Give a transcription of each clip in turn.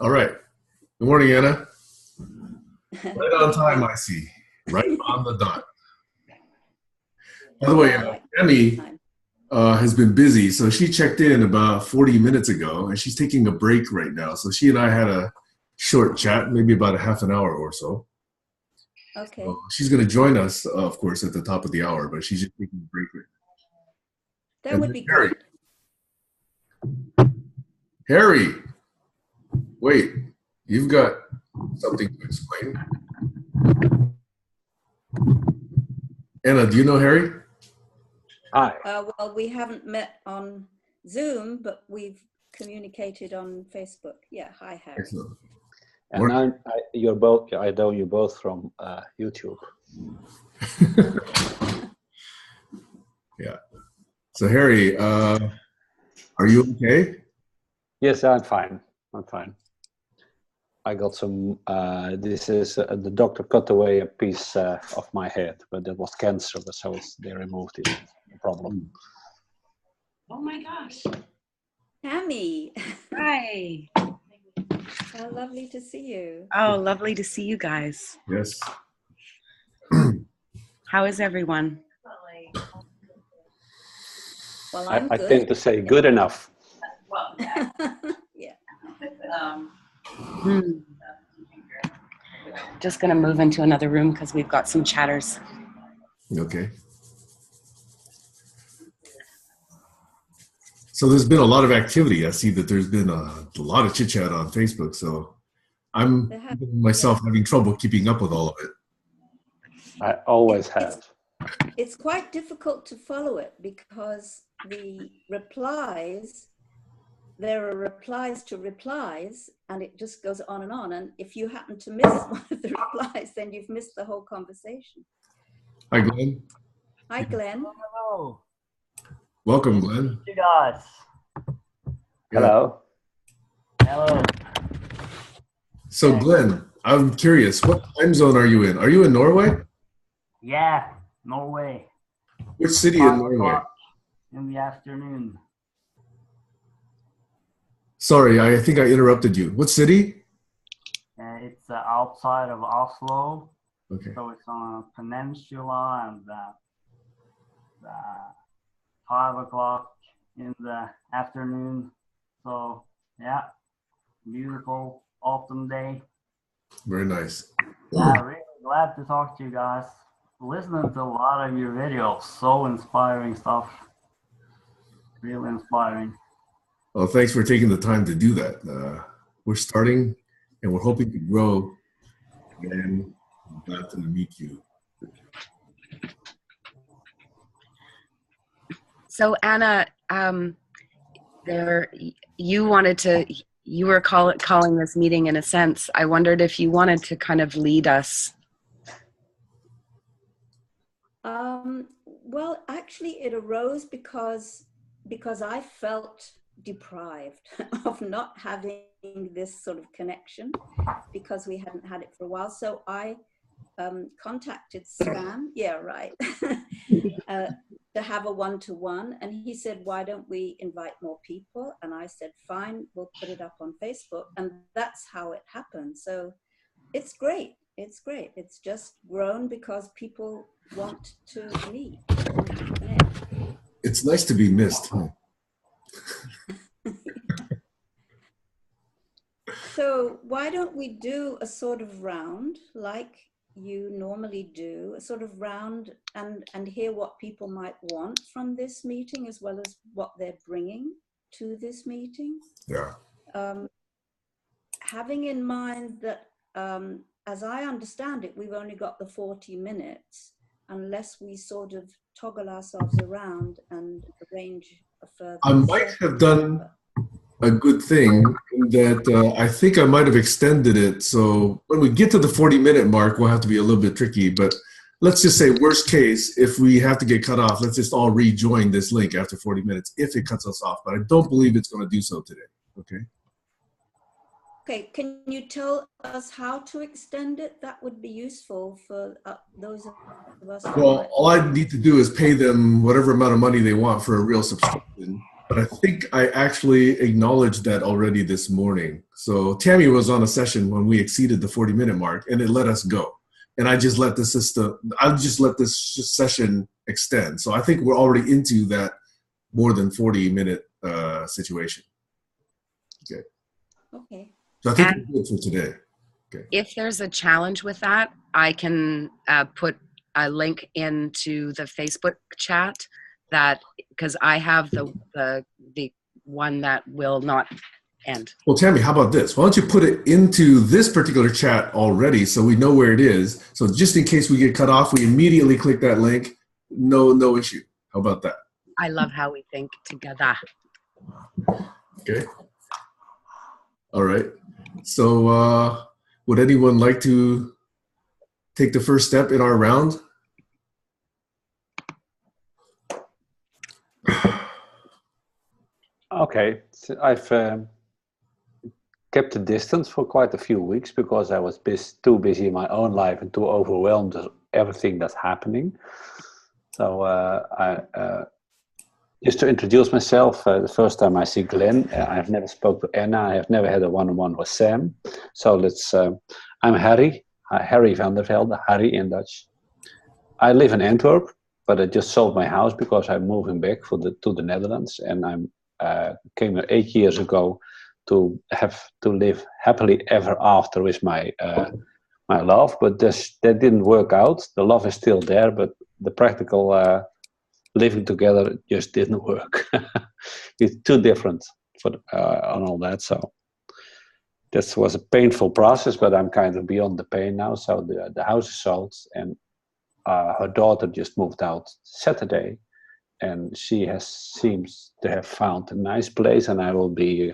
All right. Good morning, Anna. Right on time, I see. Right on the dot. By the way, Emmy has been busy, so she checked in about 40 minutes ago, and she's taking a break right now. So she and I had a short chat, maybe about a half an hour or so. Okay. So she's going to join us, of course, at the top of the hour, but she's just taking a break right now. That would be great. Harry, wait, you've got something to explain. Anna, do you know Harry? Hi. Well, we haven't met on Zoom, but we've communicated on Facebook. Yeah, hi, Harry. Excellent. And I know you both from YouTube. Yeah. So Harry, are you okay? Yes, I'm fine. I'm fine. I got some. This is the doctor cut away a piece of my head, but that was cancer, so they removed it. No problem. Oh my gosh. Tammy. Hi. How lovely to see you. Oh, lovely to see you guys. Yes. How is everyone? Well, I'm I good. tend to say good enough. Yeah. Just going to move into another room because we've got some chatters. Okay. So there's been a lot of activity. I see that there's been a lot of chit chat on Facebook. So I'm myself having trouble keeping up with all of it. I always have. It's quite difficult to follow it because the replies, there are replies to replies, and it just goes on and on. And if you happen to miss one of the replies, then you've missed the whole conversation. Hi, Glenn. Hi, Glenn. Hello. Welcome, Glenn. You guys. Hello. Hello. So, Glenn, I'm curious, what time zone are you in? Are you in Norway? Yeah, Norway. Which city in Norway? In the afternoon. Sorry, I think I interrupted you. What city? It's outside of Oslo. Okay. So it's on a peninsula, and 5 o'clock in the afternoon. So yeah, beautiful autumn day. Very nice. Yeah, really glad to talk to you guys. Listening to a lot of your videos, so inspiring stuff. Really inspiring. Well, thanks for taking the time to do that. We're starting, and we're hoping to grow. And I'm glad to meet you. So Anna, you were calling this meeting in a sense. I wondered if you wanted to kind of lead us. Well, actually, it arose because I felt deprived of not having this sort of connection because we hadn't had it for a while. So I contacted Sam, to have a one-to-one, and he said, why don't we invite more people? And I said, fine, we'll put it up on Facebook. And that's how it happened. So it's great. It's great. It's just grown because people want to meet. It's nice to be missed, huh? So why don't we do a sort of round like you normally do, a sort of round and hear what people might want from this meeting as well as what they're bringing to this meeting. Yeah. Having in mind that, as I understand it, we've only got the 40 minutes unless we sort of toggle ourselves around and arrange a further. I might have done a good thing in that I think I might have extended it. So when we get to the 40-minute mark, we'll have to be a little bit tricky. But let's just say worst case, if we have to get cut off, let's just all rejoin this link after 40 minutes if it cuts us off. But I don't believe it's going to do so today. Okay. Okay, can you tell us how to extend it? That would be useful for those of us. Well, all I need to do is pay them whatever amount of money they want for a real subscription. But I think I actually acknowledged that already this morning. So Tammy was on a session when we exceeded the 40-minute mark, and it let us go. And I just let the system. I just let this session extend. So I think we're already into that more than 40-minute situation. Okay. Okay. So I think we're good for today. Okay. If there's a challenge with that, I can put a link into the Facebook chat that, because I have the one that will not end. Well, Tammy, how about this? Why don't you put it into this particular chat already so we know where it is? So just in case we get cut off, we immediately click that link. No issue. How about that? I love how we think together. Okay. All right. So would anyone like to take the first step in our round? Okay, so I've kept a distance for quite a few weeks because I was too busy in my own life and too overwhelmed with everything that's happening. So just to introduce myself, the first time I see Glenn, I've never spoke to Anna, I have never had a one-on-one with Sam. So I'm Harry, Harry van der Velde, Harry in Dutch. I live in Antwerp, but I just sold my house because I'm moving back to the Netherlands, and I came here 8 years ago to live happily ever after with my love, but that didn't work out. The love is still there, but the practical living together just didn't work. It's too different on all that. So this was a painful process, but I'm kind of beyond the pain now. So the house is sold, and her daughter just moved out Saturday, and she seems to have found a nice place, and I will be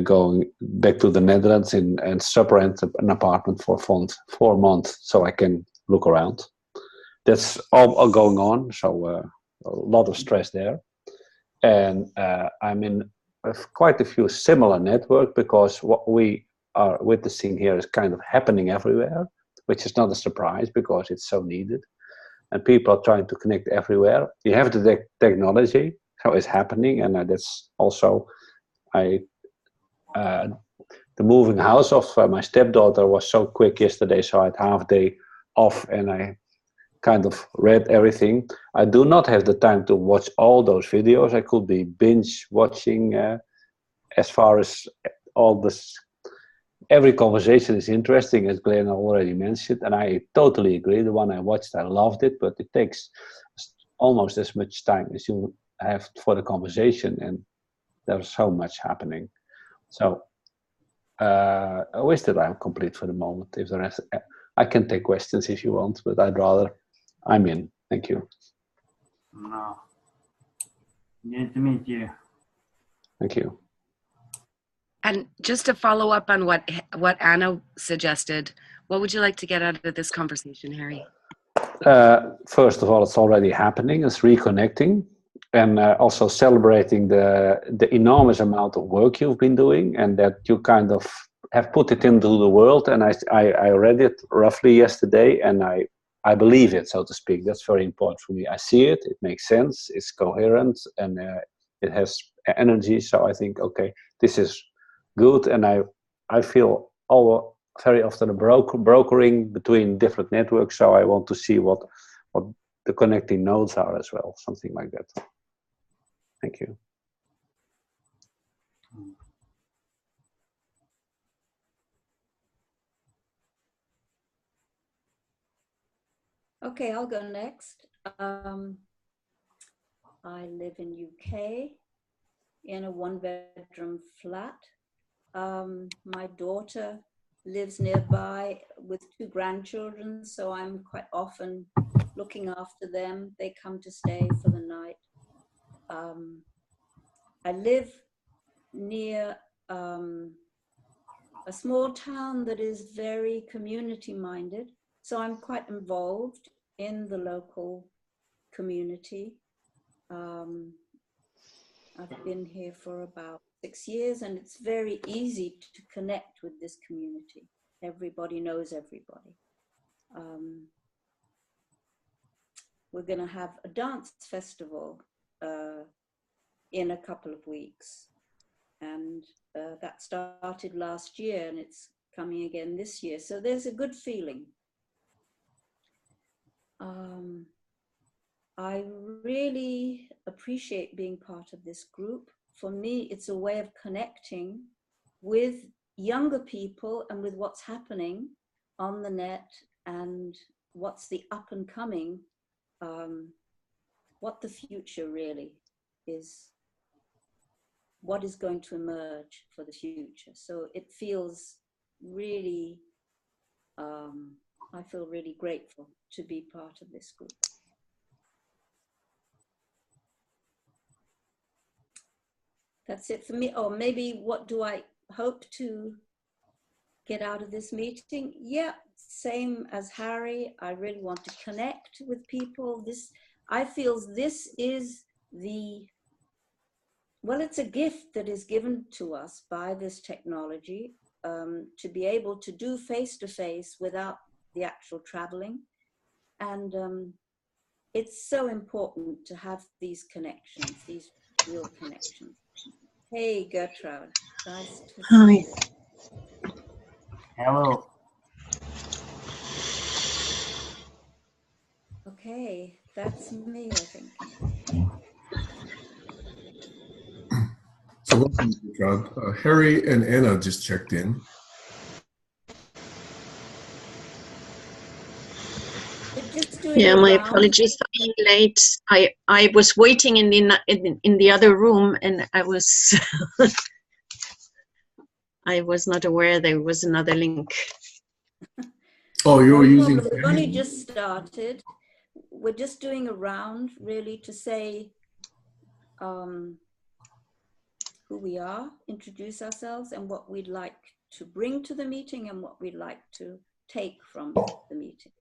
going back to the Netherlands and subrent an apartment for 4 months so I can look around. That's all going on, so a lot of stress there. And I'm in quite a few similar networks because what we are witnessing here is kind of happening everywhere, which is not a surprise because it's so needed. And people are trying to connect everywhere. You have the technology, so it's happening, and that's also the moving house of my stepdaughter was so quick yesterday, so I had half day off, and I kind of read everything. I do not have the time to watch all those videos. I could be binge watching as far as all this. Every conversation is interesting, as Glenn already mentioned, and I totally agree. The one I watched, I loved it, but it takes almost as much time as you have for the conversation, and there's so much happening. So I wish that I'm complete for the moment. If the rest, I can take questions if you want, but I'm in. Thank you. No. Good to meet you. Thank you. And just to follow up on what Anna suggested, what would you like to get out of this conversation, Harry? First of all, it's already happening. It's reconnecting, and also celebrating the enormous amount of work you've been doing, and that you kind of have put it into the world. And I read it roughly yesterday, and I believe it, so to speak. That's very important for me. I see it. It makes sense. It's coherent, and it has energy. So I think, okay, this is good. And I feel very often a brokering between different networks. So I want to see what the connecting nodes are as well, something like that. Thank you. Okay, I'll go next. I live in UK in a 1-bedroom flat. My daughter lives nearby with 2 grandchildren, so I'm quite often looking after them. They come to stay for the night. I live near a small town that is very community-minded, so I'm quite involved in the local community. I've been here for about 6 years, and it's very easy to connect with this community. Everybody knows everybody. We're going to have a dance festival in a couple of weeks. And that started last year and it's coming again this year. So there's a good feeling. I really appreciate being part of this group. For me, it's a way of connecting with younger people and with what's happening on the net and what's the up and coming, what the future really is, what is going to emerge for the future. So it feels really, I feel really grateful to be part of this group. That's it for me. Or maybe what do I hope to get out of this meeting? Yeah, same as Harry. I really want to connect with people. I feel this is well, it's a gift that is given to us by this technology, to be able to do face-to-face without the actual traveling. And it's so important to have these connections, these real connections. Hey, Gertrude. Nice to Hi. see you. Hello. Okay, that's me, I think. So welcome, Gertrude. Harry and Anna just checked in. Yeah, my apologies for being late. I was waiting in the other room, and I was I was not aware there was another link. Oh, you were using. We've only just started. We're just doing a round, really, to say who we are, introduce ourselves, and what we'd like to bring to the meeting, and what we'd like to take from the meeting.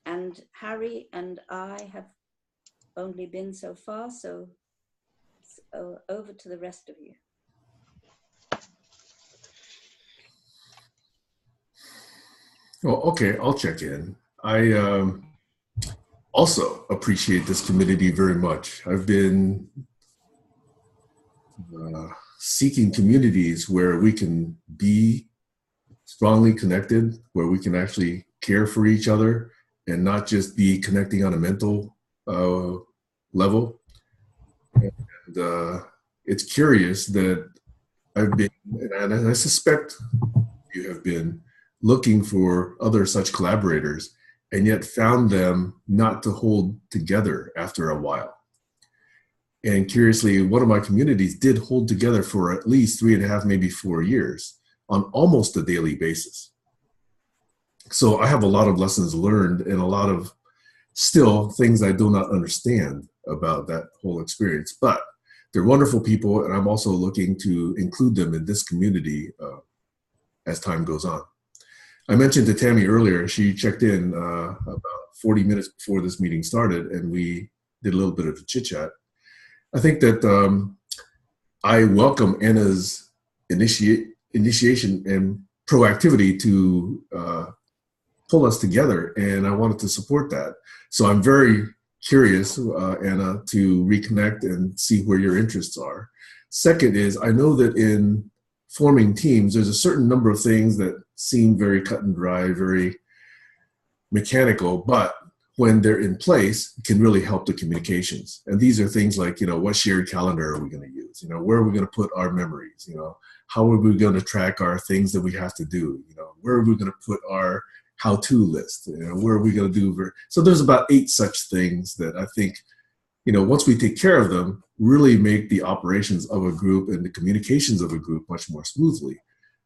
And Harry and I have only been so far, so over to the rest of you. Oh, okay, I'll check in. I also appreciate this community very much. I've been seeking communities where we can be strongly connected, where we can actually care for each other and not just be connecting on a mental level. And it's curious that I've been, and I suspect you have been, looking for other such collaborators, and yet found them not to hold together after a while. And curiously, one of my communities did hold together for at least 3.5, maybe 4 years on almost a daily basis. So I have a lot of lessons learned and a lot of still things I do not understand about that whole experience, but they're wonderful people. And I'm also looking to include them in this community as time goes on. I mentioned to Tammy earlier, she checked in about 40 minutes before this meeting started, and we did a little bit of a chit chat. I think that I welcome Anna's initiation and proactivity to pull us together, and I wanted to support that. So I'm very curious, Anna, to reconnect and see where your interests are. Second is, I know that in forming teams, there's a certain number of things that seem very cut and dry, very mechanical, but when they're in place, can really help the communications. And these are things like, what shared calendar are we going to use? Where are we going to put our memories? How are we going to track our things that we have to do? Where are we going to put our how-to list? Where are we going to do? So there's about 8 such things that I think, once we take care of them, really make the operations of a group and the communications of a group much more smoothly.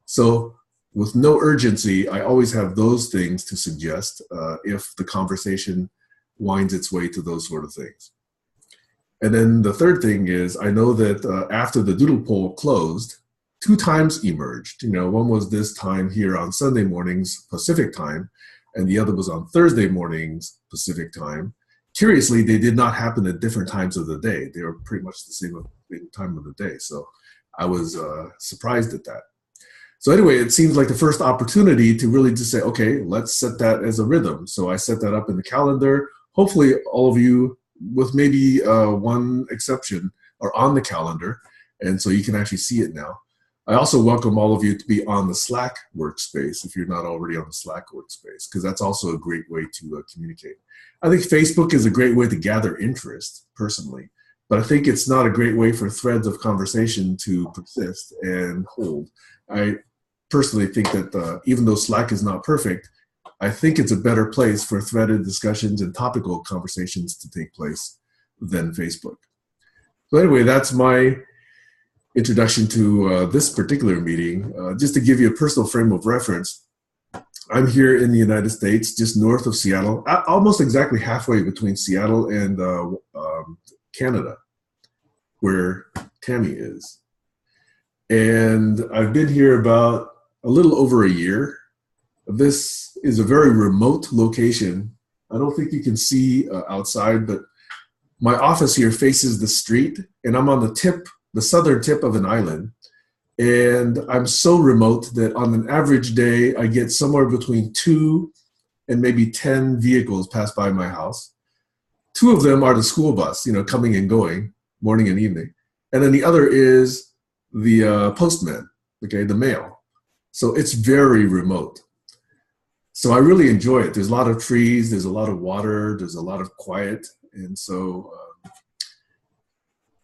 So with no urgency, I always have those things to suggest if the conversation winds its way to those sort of things. And then the third thing is, I know that after the Doodle poll closed, 2 times emerged. One was this time here on Sunday mornings Pacific time, and the other was on Thursday mornings Pacific time. Curiously, they did not happen at different times of the day. They were pretty much the same time of the day. So I was surprised at that. So anyway, it seems like the first opportunity to really just say, okay, let's set that as a rhythm. So I set that up in the calendar. Hopefully all of you, with maybe one exception, are on the calendar, and so you can actually see it now. I also welcome all of you to be on the Slack workspace if you're not already on the Slack workspace, because that's also a great way to communicate. I think Facebook is a great way to gather interest, personally, but I think it's not a great way for threads of conversation to persist and hold. I personally think that even though Slack is not perfect, I think it's a better place for threaded discussions and topical conversations to take place than Facebook. So anyway, that's my introduction to this particular meeting. Just to give you a personal frame of reference, I'm here in the United States, just north of Seattle, almost exactly halfway between Seattle and Canada, where Tammy is. And I've been here about a little over a year. This is a very remote location. I don't think you can see outside, but my office here faces the street, and I'm on the southern tip of an island. And I'm so remote that on an average day, I get somewhere between 2 and maybe 10 vehicles pass by my house. 2 of them are the school bus, coming and going, morning and evening. And then the other is the postman, okay, the mail. So it's very remote. So I really enjoy it. There's a lot of trees, there's a lot of water, there's a lot of quiet. And so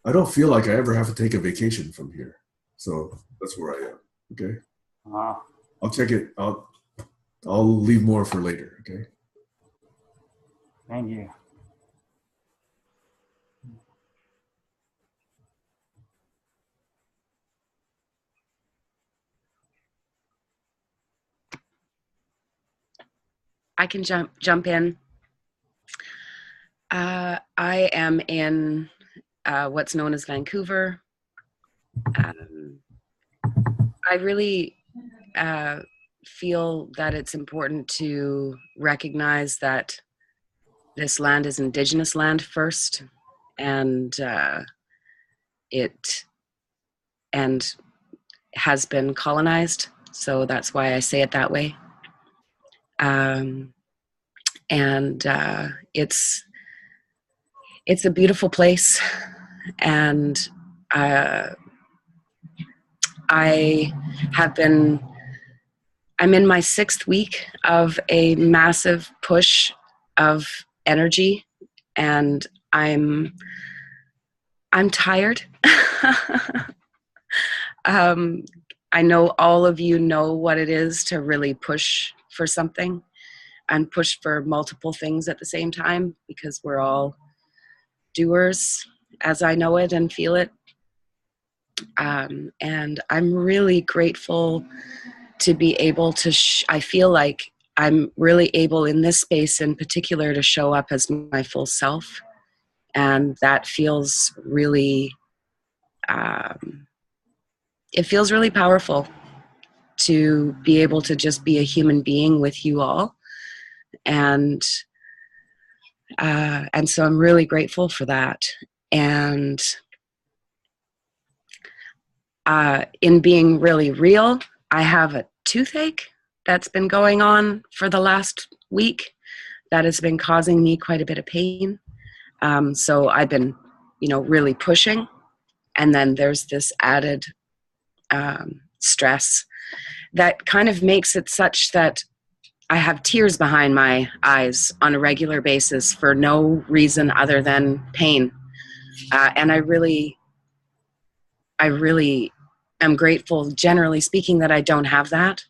I don't feel like I ever have to take a vacation from here. So that's where I am, okay? Wow. I'll check it. I'll leave more for later, okay? Thank you. I can jump in. I am in what's known as Vancouver. I really feel that it's important to recognize that this land is Indigenous land first, and it has been colonized. So that's why I say it that way. It's a beautiful place, and I'm in my 6th week of a massive push of energy, and I'm tired. I know all of you know what it is to really push for something and push for multiple things at the same time, because we're all doers as I know it and feel it. And I'm really grateful to be able to, I feel like I'm really able in this space in particular to show up as my full self. And that feels really, it feels really powerful to be able to just be a human being with you all. And so I'm really grateful for that. And in being really real, I have a toothache that's been going on for the last week that has been causing me quite a bit of pain. So I've been, really pushing. And then there's this added stress that kind of makes it such that I have tears behind my eyes on a regular basis for no reason other than pain. And I really am grateful, generally speaking, that I don't have that.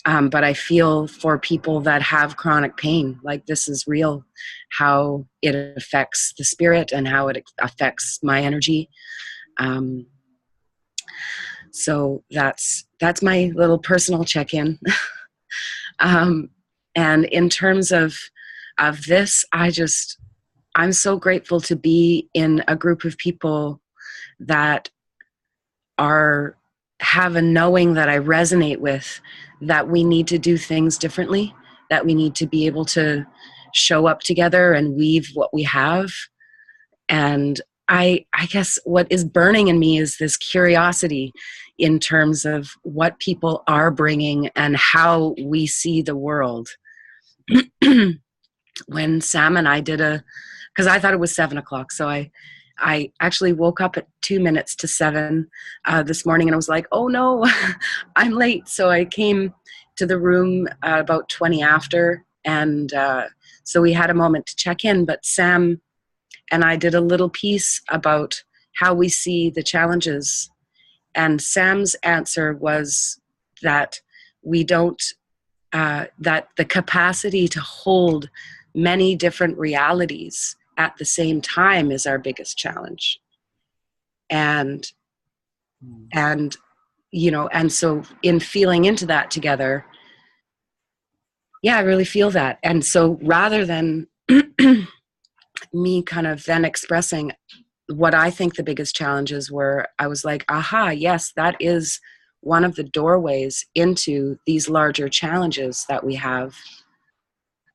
But I feel for people that have chronic pain, like this is real, how it affects the spirit and how it affects my energy. So that's my little personal check-in. And in terms of this, I'm so grateful to be in a group of people that have a knowing that I resonate with, that we need to do things differently, that we need to be able to show up together and weave what we have. And I guess what is burning in me is this curiosity in terms of what people are bringing and how we see the world. When Sam and I did because I thought it was 7 o'clock, so I I actually woke up at 2 minutes to 7 this morning, and I was like, oh no, I'm late. So I came to the room about 20 after, and so we had a moment to check in. But Sam and I did a little piece about how we see the challenges. And Sam's answer was that we don't, that the capacity to hold many different realities at the same time is our biggest challenge. And you know, and so in feeling into that together, yeah, I really feel that. And so rather than me kind of then expressing what I think the biggest challenges were, I was like, aha, yes, that is one of the doorways into these larger challenges that we have.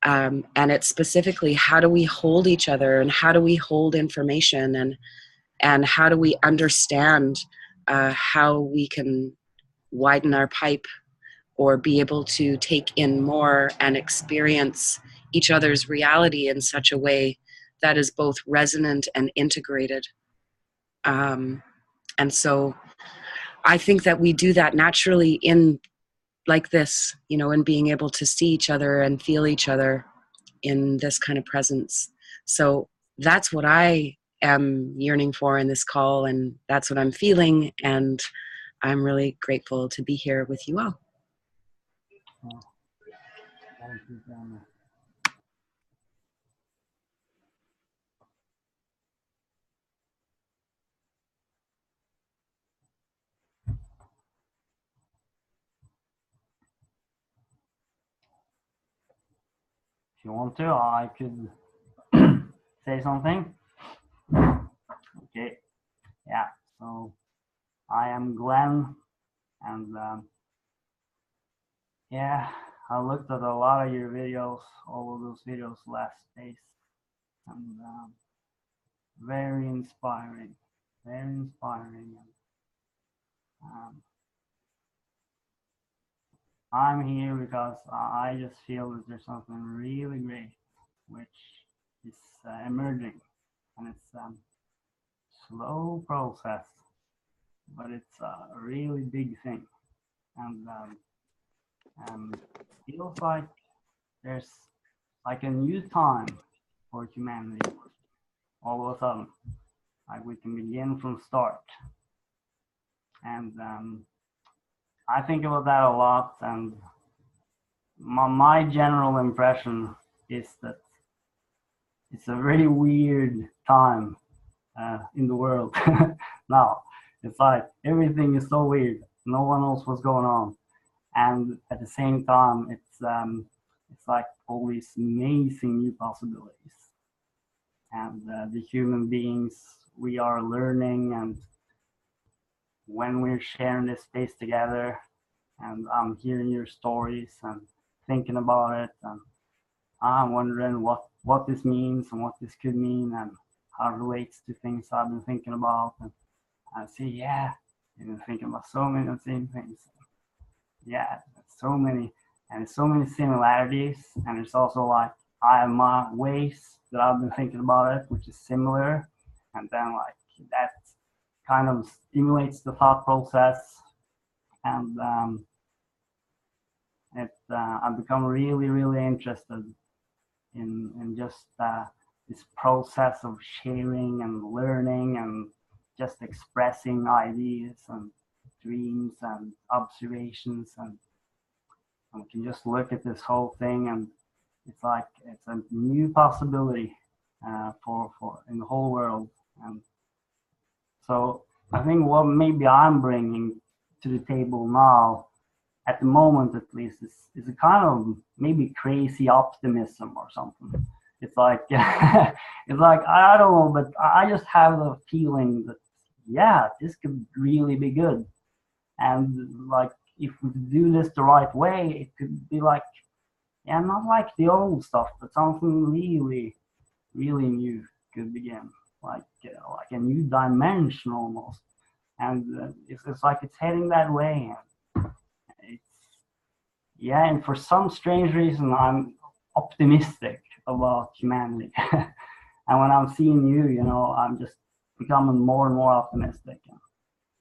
And it's specifically, how do we hold each other, and how do we hold information, and how do we understand how we can widen our pipe or be able to take in more and experience each other's reality in such a way that is both resonant and integrated. And so I think that we do that naturally in like this, you know, in being able to see each other and feel each other in this kind of presence. So that's what I am yearning for in this call, and that's what I'm feeling, and I'm really grateful to be here with you all. Thank you, Anna. If you want to, I could say something. Okay. Yeah. So I am Glenn, and yeah, I looked at a lot of your videos, all of those videos last days, and very inspiring, very inspiring. I'm here because I just feel that there's something really great which is emerging, and it's a slow process, but it's a really big thing, and feels like there's like a new time for humanity all of a sudden, like we can begin from start. And I think about that a lot, and my general impression is that it's a really weird time in the world now. It's like everything is so weird, no one knows what's going on, and at the same time it's like all these amazing new possibilities, and the human beings, we are learning, and when we're sharing this space together, and I'm hearing your stories and thinking about it, and I'm wondering what this means and what this could mean and how it relates to things I've been thinking about. And I see, yeah, you've been thinking about so many of the same things. Yeah, so many, and so many similarities. And it's also like, I have my ways that I've been thinking about it, which is similar. And then like that kind of stimulates the thought process. And I've become really, really interested in just this process of sharing and learning and just expressing ideas and dreams and observations, and we can just look at this whole thing, and it's like it's a new possibility for in the whole world. And so I think what maybe I'm bringing to the table now, at the moment at least, is a kind of maybe crazy optimism or something. It's like it's like I don't know, but I just have a feeling that yeah, this could really be good, and like if we do this the right way, it could be like, yeah, not like the old stuff, but something really, really new could begin, like a new dimension almost, and it's like it's heading that way. It's, yeah, and for some strange reason, I'm optimistic about humanity. And when I'm seeing you, you know, I'm just becoming more and more optimistic. And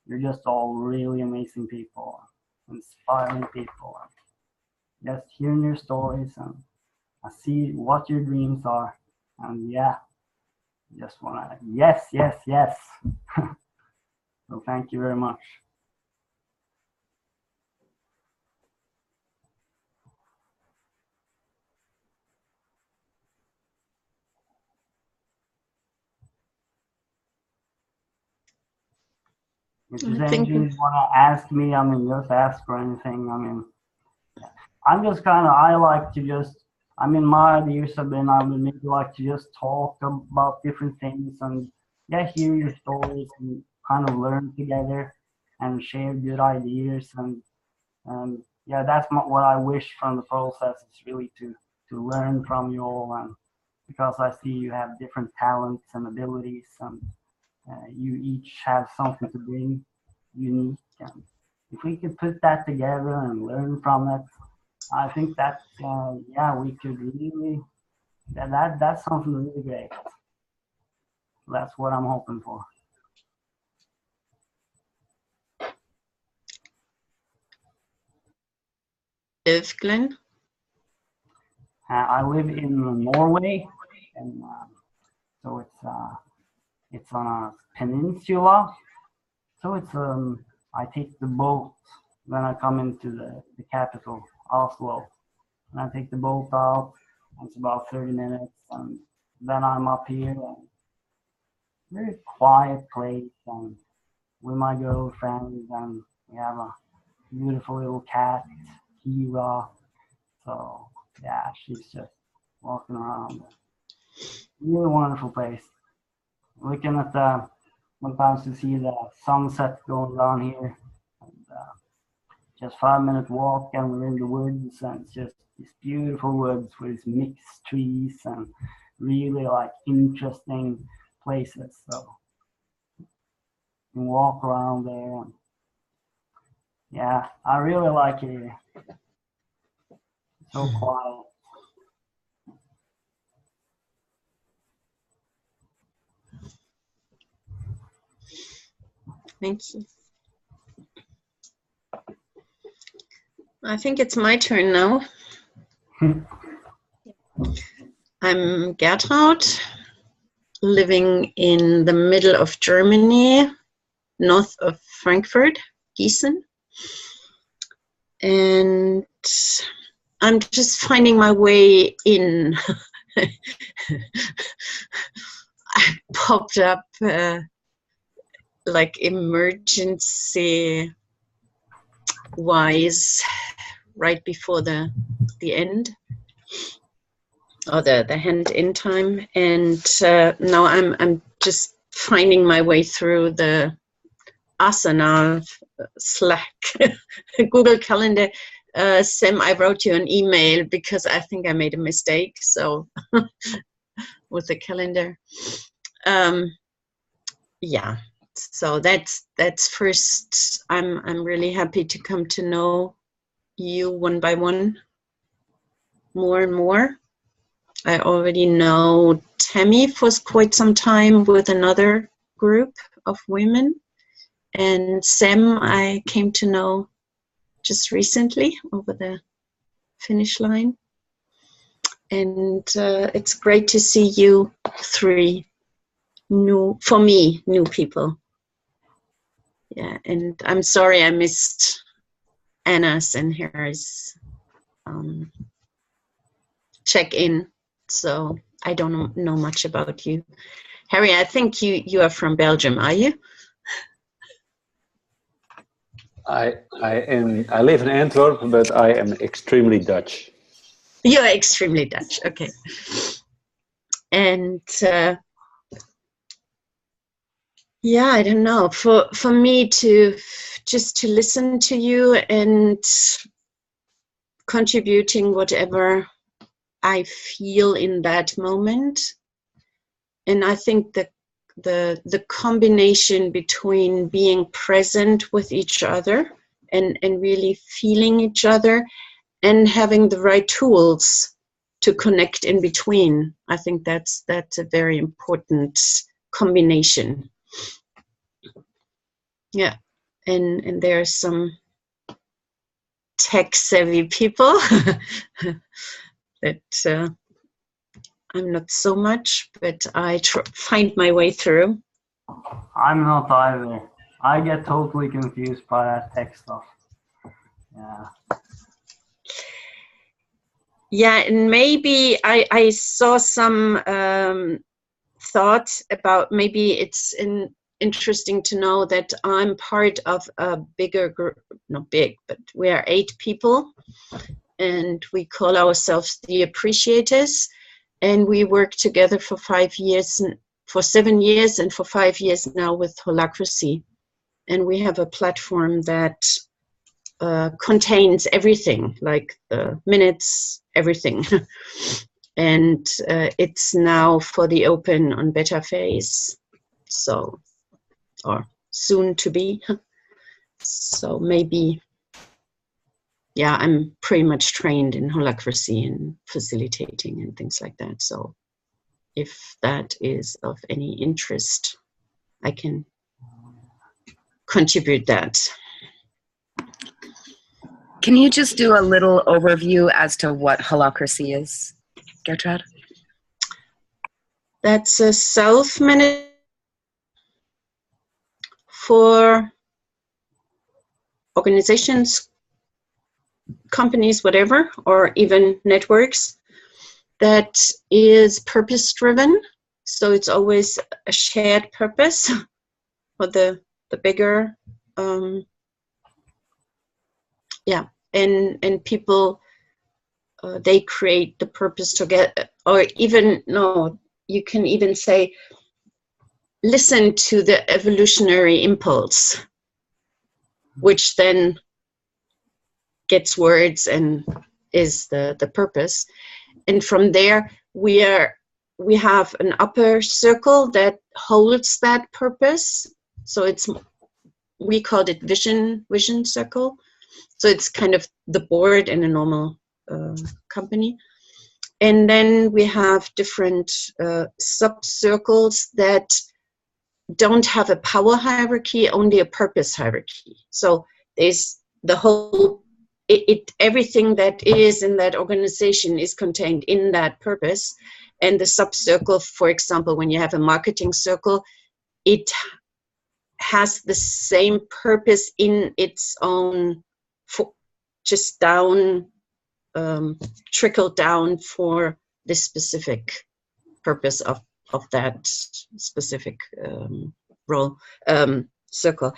you're just all really amazing people, inspiring people. Just hearing your stories, and I see what your dreams are, and yeah, just wanna yes. So thank you very much. If there's anything you want to ask me, I mean, just ask for anything. I mean, I'm just I like to just, I mean, my ideas have been, I would maybe like to just talk about different things and hear your stories and kind of learn together and share good ideas. And yeah, that's what I wish from the process, is really to learn from you all. And because I see you have different talents and abilities, and you each have something to bring unique, and if we could put that together and learn from it, I think that we could really, that's something really great. That's what I'm hoping for. Glenn? I live in Norway, and so it's on a peninsula. So it's I take the boat when I come into the capital, Oslo, and I take the boat out. It's about 30 minutes, and then I'm up here, and very quiet place, and with my girlfriend, and we have a beautiful little cat, Kira. So yeah, she's just walking around. Really wonderful place. Looking at sometimes to see the sunset going down here. And, just 5-minute walk, and we're in the woods, and it's just these beautiful woods with these mixed trees and really like interesting places. So you can walk around there, and yeah, I really like it here. So quiet. Thank you. I think it's my turn now. I'm Gertraud, living in the middle of Germany, north of Frankfurt, Gießen. And I'm just finding my way in. I popped up like emergency wise right before the end, or the hand in time, and now I'm just finding my way through the Asana, Slack, Google Calendar. Sam, I wrote you an email because I think I made a mistake, so with the calendar. Yeah, so that's first. I'm really happy to come to know you one by one, more and more. I already know Tammy for quite some time with another group of women, and Sam I came to know just recently over the finish line. And it's great to see you three new people. Yeah, and I'm sorry I missed Anna's and hers check-in, so I don't know much about you. Harry, I think you are from Belgium, are you? I live in Antwerp, but I am extremely Dutch. You're extremely Dutch, okay. And yeah, I don't know. For me to just to listen to you and contributing whatever I feel in that moment, and I think that the combination between being present with each other and really feeling each other and having the right tools to connect in between, I think that's a very important combination. Yeah, and there are some tech-savvy people that I'm not so much, but I find my way through. I'm not either. I get totally confused by that tech stuff. Yeah. Yeah, and maybe I saw some thoughts about maybe it's interesting to know that I'm part of a bigger group, not big, but we are 8 people, and we call ourselves the Appreciators, and we work together for 5 years, for 7 years, and for 5 years now with Holacracy. And we have a platform that contains everything, like the minutes, everything. And it's now for the open on beta phase, so, or soon to be. So maybe, yeah, I'm pretty much trained in holacracy and facilitating and things like that. So if that is of any interest, I can contribute that. Can you just do a little overview as to what holacracy is, Gertrude? That's a self-managed for organizations, companies, whatever, or even networks, that is purpose-driven. So it's always a shared purpose for the bigger, yeah, and people, they create the purpose together, or even, no, you can even say, listen to the evolutionary impulse, which then gets words and is the purpose. And from there, we have an upper circle that holds that purpose. So we called it vision circle. So it's kind of the board in a normal company. And then we have different sub-circles that don't have a power hierarchy, only a purpose hierarchy. So there's the whole, everything that is in that organization is contained in that purpose. And the sub-circle, for example, when you have a marketing circle, it has the same purpose in its own, just down, trickle down for the specific purpose of that specific role, circle.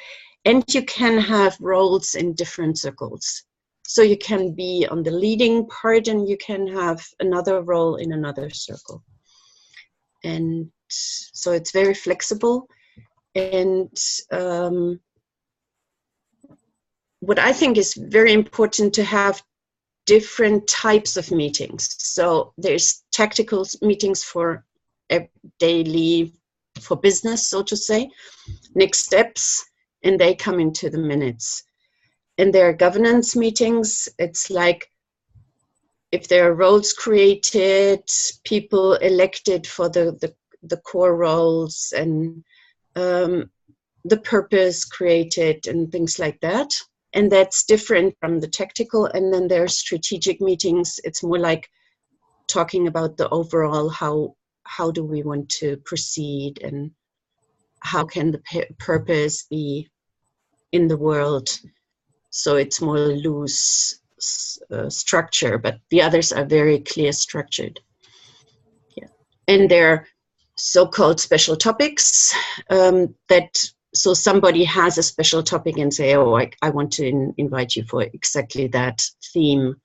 And you can have roles in different circles. So you can be on the leading part and you can have another role in another circle. And so it's very flexible. And what I think is very important to have different types of meetings. So there's tactical meetings for daily, for business, so to say, next steps, and they come into the minutes. And there are governance meetings. It's like if there are roles created, people elected for the core roles, and the purpose created and things like that. And that's different from the tactical. And then there are strategic meetings. It's more like talking about the overall, how do we want to proceed, and how can the purpose be in the world. So it's more loose structure, but the others are very clear structured. Yeah. And there are so-called special topics so somebody has a special topic and say, oh, I want to invite you for exactly that theme.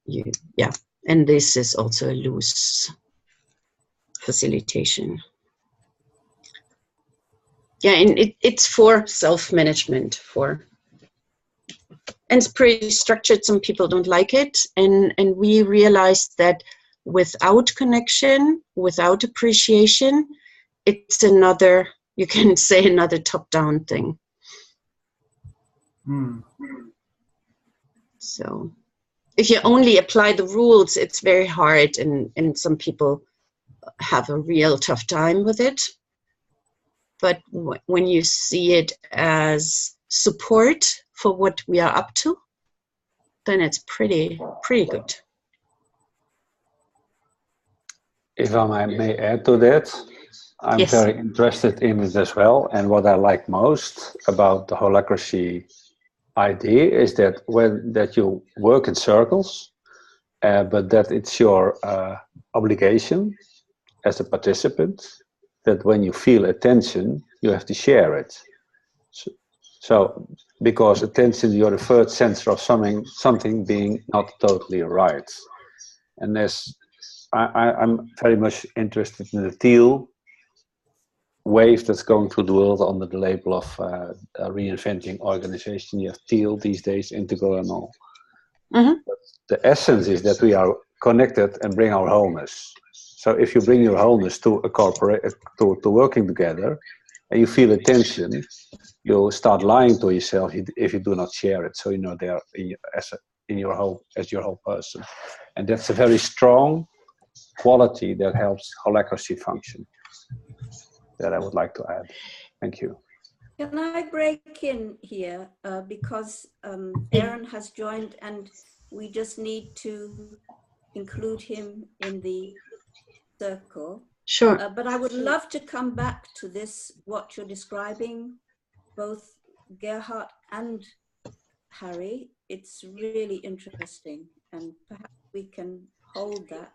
Yeah, and this is also a loose facilitation. Yeah, and it's for self-management, and it's pretty structured. Some people don't like it, and we realized that without connection, without appreciation, it's another, you can say, another top-down thing. So if you only apply the rules, it's very hard, and some people have a real tough time with it. but when you see it as support for what we are up to, then it's pretty good. If I may add to that, I'm Yes. very interested in it as well. And what I like most about the holacracy idea is that that you work in circles, but that it's your obligation as a participant that when you feel attention, you have to share it. So because attention, you're the third sensor of something being not totally right. And I'm very much interested in the teal wave that's going through the world under the label of reinventing organization. You have teal these days, integral and all. Mm-hmm. The essence is that we are connected and bring our wholeness. So if you bring your wholeness to a corporate, to working together, and you feel attention, you'll start lying to yourself if you do not share it. So you know they are as your whole person, and that's a very strong quality that helps holacracy function. That I would like to add. Thank you. Can I break in here because Aaron has joined and we just need to include him in the circle. Sure. But I would love to come back to this, what you're describing, both Gerhard and Harry. It's really interesting, and perhaps we can hold that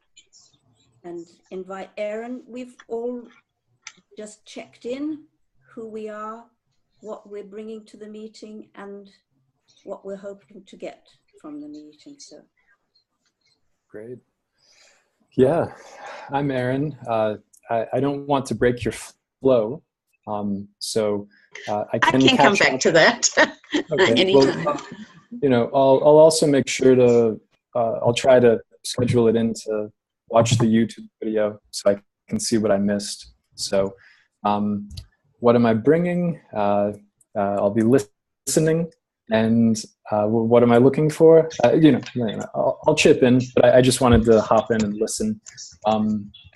and invite Aaron. We've all just checked in who we are, what we're bringing to the meeting, and what we're hoping to get from the meeting. So great. Yeah, I'm Aaron. I don't want to break your flow, so I can come back to that. Okay. Anytime. Well, you know, I'll also make sure to I'll try to schedule it in to watch the YouTube video so I can see what I missed. So, what am I bringing? I'll be listening. And what am I looking for? I'll chip in, but I just wanted to hop in and listen,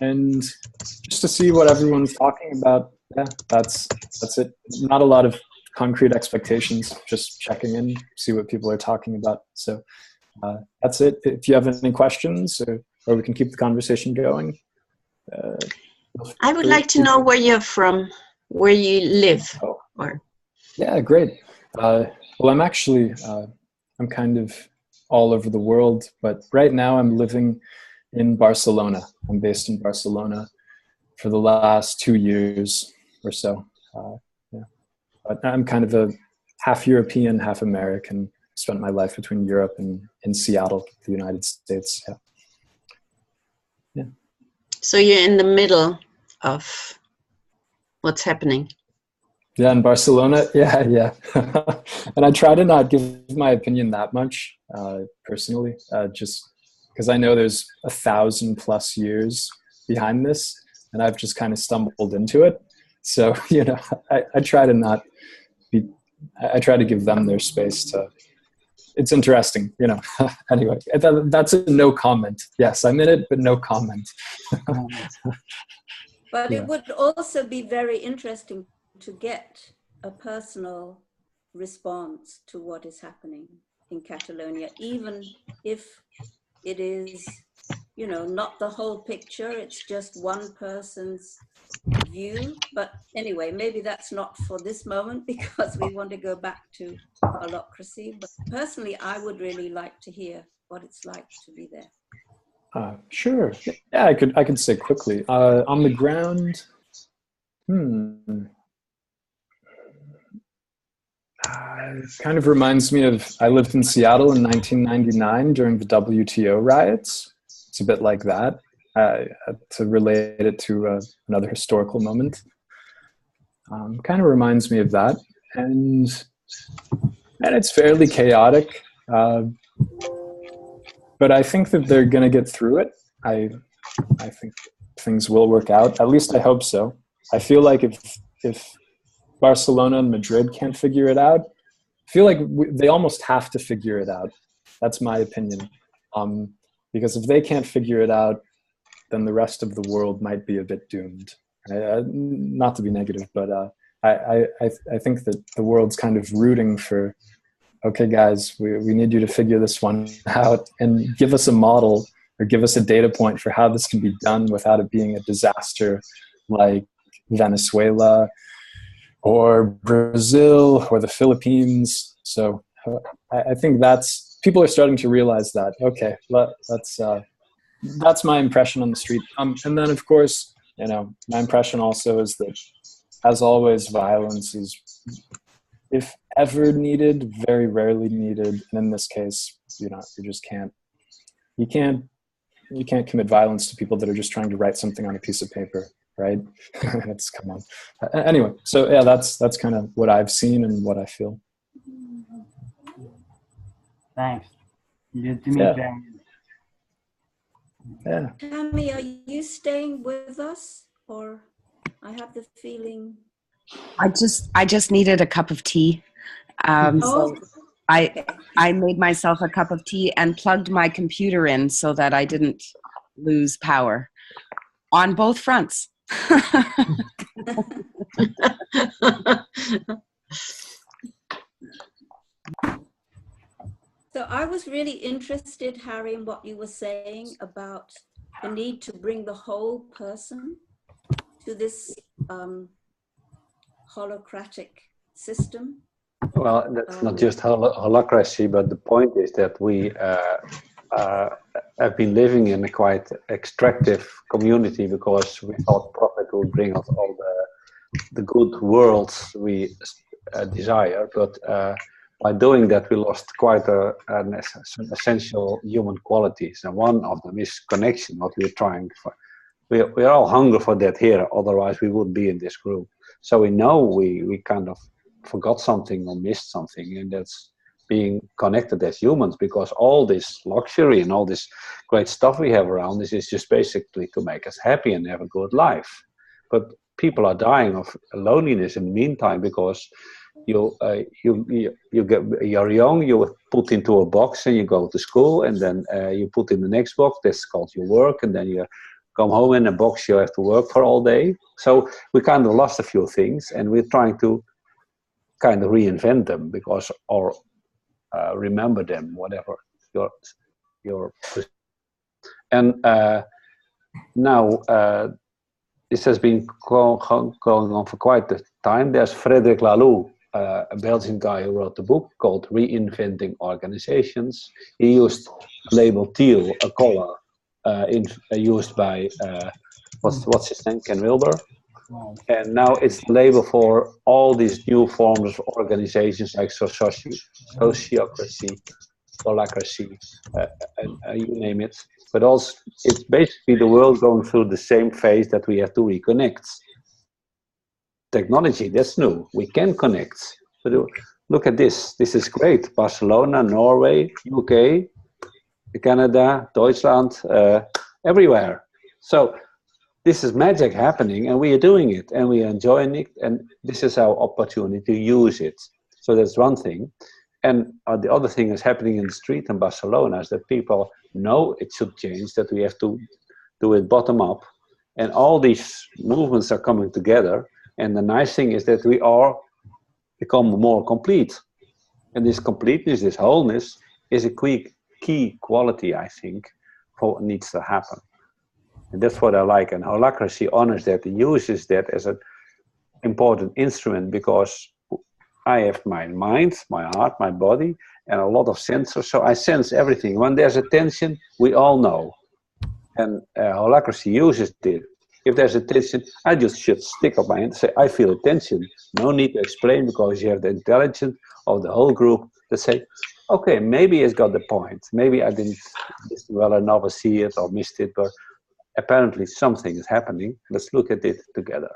and just to see what everyone's talking about. Yeah, that's it. Not a lot of concrete expectations, just checking in, see what people are talking about. So that's it. If you have any questions, or we can keep the conversation going. I would like to know where you're from, where you live. Oh. Or Yeah, great. Well, I'm actually, I'm kind of all over the world, but right now I'm living in Barcelona. I'm based in Barcelona for the last 2 years or so. Yeah. But I'm kind of a half European, half American. Spent my life between Europe and in Seattle, the United States. Yeah. Yeah. So you're in the middle of what's happening. Yeah, in Barcelona, yeah. And I try to not give my opinion that much, personally, just because I know there's 1,000+ years behind this, and I've just kind of stumbled into it. So, you know, I try to not be, I try to give them their space to, it's interesting, you know. Anyway, that's a no comment. Yes, I'm in it, but no comment. But Yeah. it would also be very interesting to get a personal response to what is happening in Catalonia, even if it is, you know, not the whole picture, it's just one person's view. But anyway, maybe that's not for this moment because we want to go back to holacracy. But personally, I would really like to hear what it's like to be there. Sure. Yeah, I could say quickly. On the ground, kind of reminds me of, I lived in Seattle in 1999 during the WTO riots. It's a bit like that, to relate it to another historical moment. Kind of reminds me of that. And it's fairly chaotic, but I think that they're going to get through it. I think things will work out. At least I hope so. I feel like if Barcelona and Madrid can't figure it out, I feel like they almost have to figure it out. That's my opinion. Because if they can't figure it out, then the rest of the world might be a bit doomed. Not to be negative, but I think that the world's kind of rooting for, okay, guys, we need you to figure this one out and give us a model or give us a data point for how this can be done without it being a disaster like Venezuela or Brazil or the Philippines. So I think people are starting to realize that, okay, that's my impression on the street. And then, of course, my impression also is that, as always, violence is, if ever needed, very rarely needed. And in this case, you just can't commit violence to people that are just trying to write something on a piece of paper, right? That's, come on. Anyway, so yeah, that's kind of what I've seen and what I feel. Thanks. Good to meet you. Yeah. Tammy, are you staying with us, or I have the feeling? I just needed a cup of tea. So I made myself a cup of tea and plugged my computer in so that I didn't lose power on both fronts. So I was really interested, Harry, in what you were saying about the need to bring the whole person to this holocratic system. Well, that's not just holacracy, but the point is that we have been living in a quite extractive community because we thought profit would bring us all the good worlds we desire, but by doing that we lost quite an essential human qualities, and one of them is connection, what we're trying for. We are all hungry for that here, otherwise we wouldn't be in this group. So we know we kind of forgot something or missed something, and that's being connected as humans, because all this luxury and all this great stuff we have around us is just basically to make us happy and have a good life. But people are dying of loneliness in the meantime, because you're young, you're put into a box and you go to school, and then you put in the next box, that's called your work, and then you come home in a box you have to work for all day. So we kind of lost a few things, and we're trying to kind of reinvent them, because, or remember them, whatever your and now this has been going on for quite a time. There's Frederic Laloux, a Belgian guy who wrote a book called Reinventing Organizations. He used label teal, a color used by what's his name, Ken Wilber. And now it's the label for all these new forms of organizations like sociocracy, holacracy, you name it. But also, it's basically the world going through the same phase that we have to reconnect. Technology, that's new. We can connect. But look at this. This is great. Barcelona, Norway, UK, Canada, Deutschland, everywhere. So this is magic happening, and we are doing it, and we are enjoying it, and this is our opportunity to use it. So that's one thing. And the other thing is happening in the street in Barcelona is that people know it should change, that we have to do it bottom up, and all these movements are coming together. And the nice thing is that we are become more complete, and this completeness, this wholeness, is a key quality, I think, for what needs to happen. And that's what I like. And holacracy honors that and uses that as an important instrument, because I have my mind, my heart, my body, and a lot of sensors. So I sense everything. When there's a tension, we all know. And holacracy uses it. If there's a tension, I just should stick up my hand and say, I feel a tension. No need to explain, because you have the intelligence of the whole group that say, okay, maybe it's got the point. Maybe I didn't listen well enough or see it or missed it, but apparently something is happening. Let's look at it together.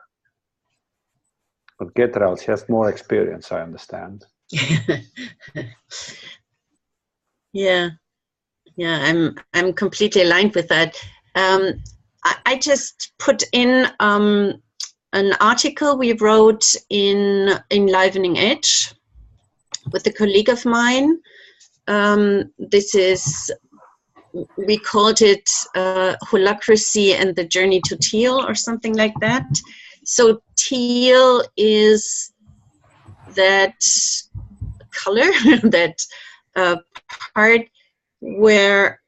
But Gertrude has more experience, I understand. Yeah, I'm completely aligned with that. I just put in an article we wrote in Enlivening Edge with a colleague of mine. We called it Holacracy and the Journey to Teal, or something like that. So teal is that color, that part where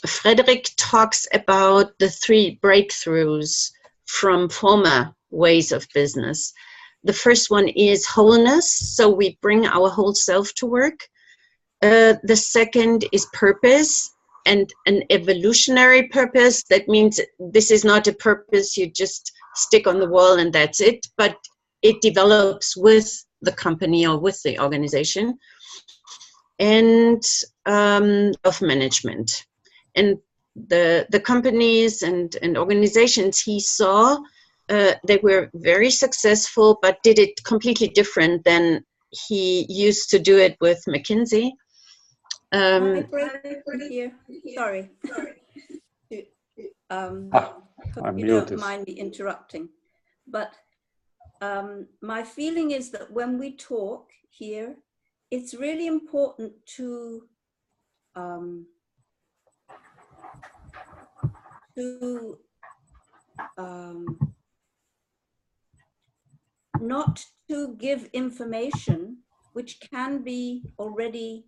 Frederick talks about the 3 breakthroughs from former ways of business. The first one is wholeness, so we bring our whole self to work. The second is purpose, and an evolutionary purpose. That means this is not a purpose you just stick on the wall and that's it, but it develops with the company or with the organization. And of management. And the companies and organizations he saw, they were very successful, but did it completely different than he used to do it with McKinsey. I break here. Sorry. I'm You muted. don't mind me interrupting, but my feeling is that when we talk here, it's really important to not to give information which can be already,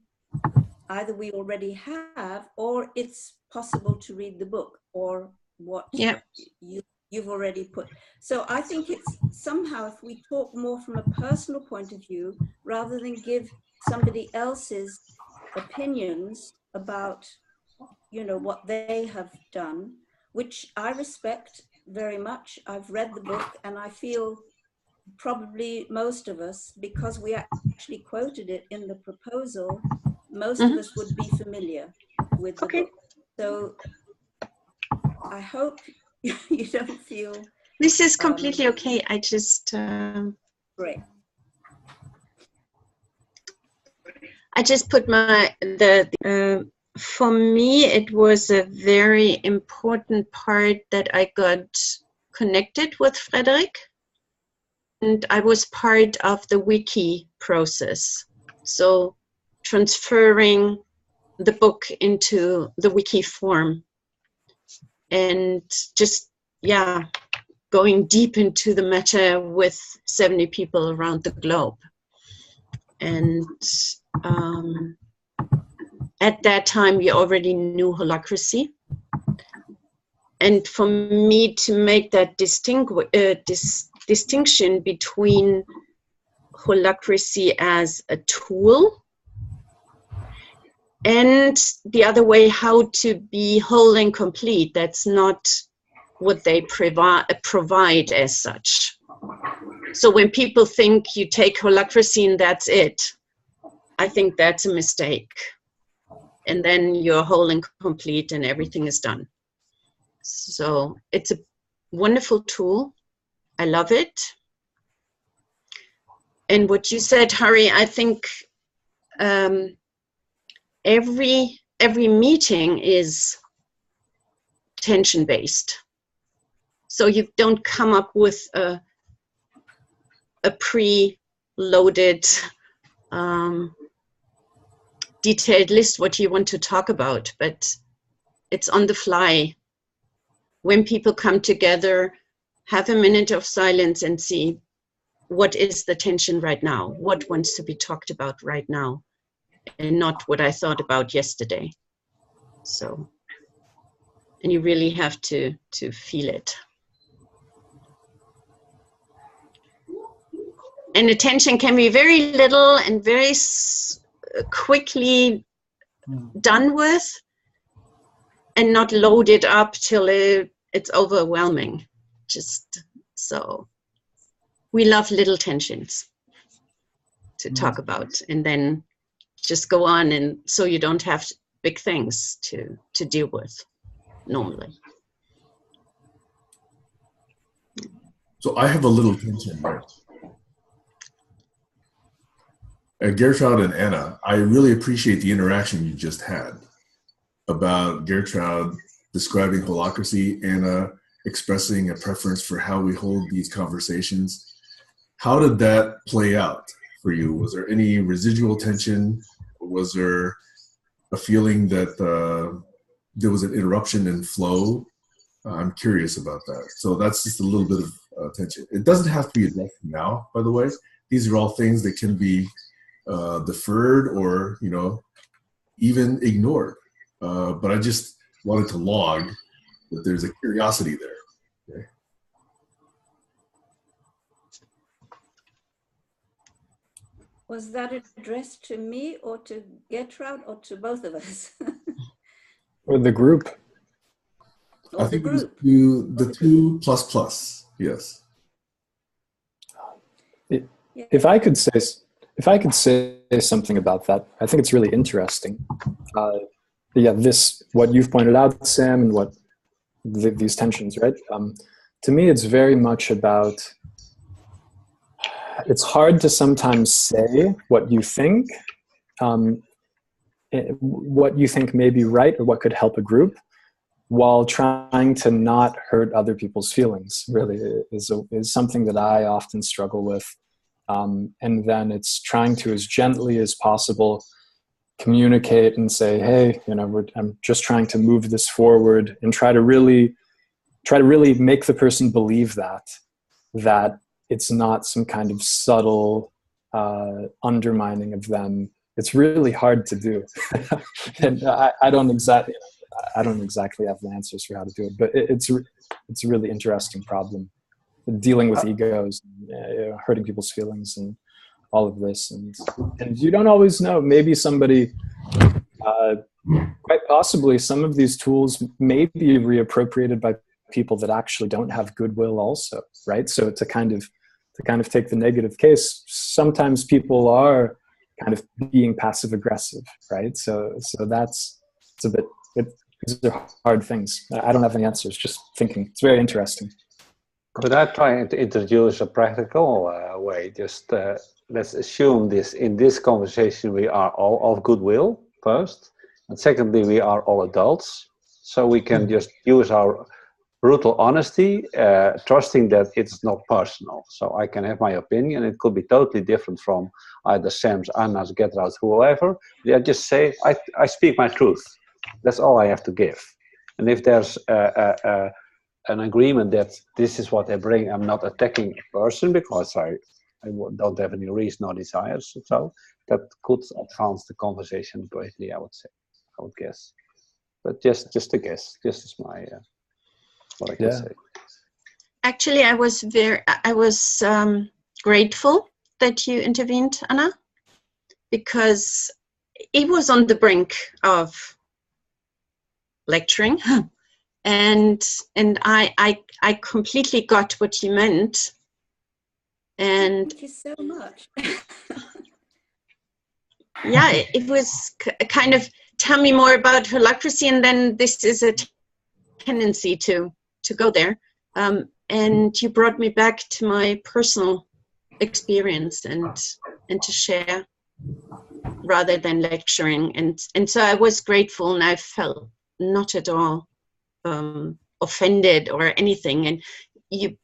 either we already have, or it's possible to read the book, or what you've already put. So I think it's somehow, if we talk more from a personal point of view, rather than give somebody else's opinions about, you know, what they have done, which I respect very much. I've read the book, and I feel probably most of us, because we actually quoted it in the proposal, most of us would be familiar with the book. So I hope you don't feel... This is completely okay. I just... Great. I just put my... for me, it was a very important part that I got connected with Frederick. And I was part of the wiki process. So transferring the book into the wiki form. And just, yeah, going deep into the matter with 70 people around the globe. And at that time, we already knew holacracy. And for me to make that distinction between holacracy as a tool and the other way, how to be whole and complete, that's not what they provide as such. So when people think you take holacracy and that's it, I think that's a mistake. And then you're whole and complete and everything is done. So it's a wonderful tool. I love it. And what you said, Harry, I think every meeting is tension-based. So you don't come up with a pre-loaded detailed list what you want to talk about, but it's on the fly. When people come together, have a minute of silence and see what is the tension right now, what wants to be talked about right now, and not what I thought about yesterday. So, and you really have to feel it. And attention can be very little and very quickly done with, and not loaded up till it's overwhelming. Just so we love little tensions to talk about, and then just go on, and so you don't have big things to deal with normally. So I have a little tension there. Gertrude and Anna, I really appreciate the interaction you just had about Gertrude describing holacracy, Anna expressing a preference for how we hold these conversations. How did that play out for you? Was there any residual tension? Was there a feeling that there was an interruption in flow? I'm curious about that. So that's just a little bit of attention. It doesn't have to be addressed now, by the way. These are all things that can be deferred or, even ignored. But I just wanted to log that there's a curiosity there. Okay? Was that addressed to me or to Gertrude or to both of us? Or the group. Or I think the it was group. the two plus. Yes. If I could say something about that, I think it's really interesting. What you've pointed out, Sam, and what these tensions, right? To me, it's very much about. It's hard to sometimes say what you think may be right or what could help a group, while trying to not hurt other people's feelings. Really, is something that I often struggle with. And then it's trying to, as gently as possible, communicate and say, hey, I'm just trying to move this forward, and try to really make the person believe that it's not some kind of subtle undermining of them. It's really hard to do. And I don't exactly have the answers for how to do it, but it's a really interesting problem. Dealing with egos, hurting people's feelings, and all of this, and you don't always know. Maybe somebody, quite possibly, some of these tools may be reappropriated by people that actually don't have goodwill, also, right? So to kind of take the negative case, sometimes people are kind of being passive aggressive, right? So it's a bit. These are hard things. I don't have any answers. Just thinking. It's very interesting. Could I try to introduce a practical way? Just let's assume in this conversation we are all of goodwill first, and secondly we are all adults, so we can just use our brutal honesty, trusting that it's not personal. So I can have my opinion. It could be totally different from either Sam's, Anna's, Gertrude's, whoever. I just say I speak my truth. That's all I have to give. And if there's an agreement that this is what they bring, I'm not attacking a person because I don't have any reason or desires. So that could advance the conversation greatly, I would guess. But just a guess. Just as my what I can say. Actually, I was grateful that you intervened, Anna, because it was on the brink of lecturing. And I completely got what you meant. And thank you so much. Yeah, it was kind of tell me more about holacracy, and then this is a tendency to go there. And you brought me back to my personal experience and to share rather than lecturing. And so I was grateful, and I felt not at all offended or anything. And you,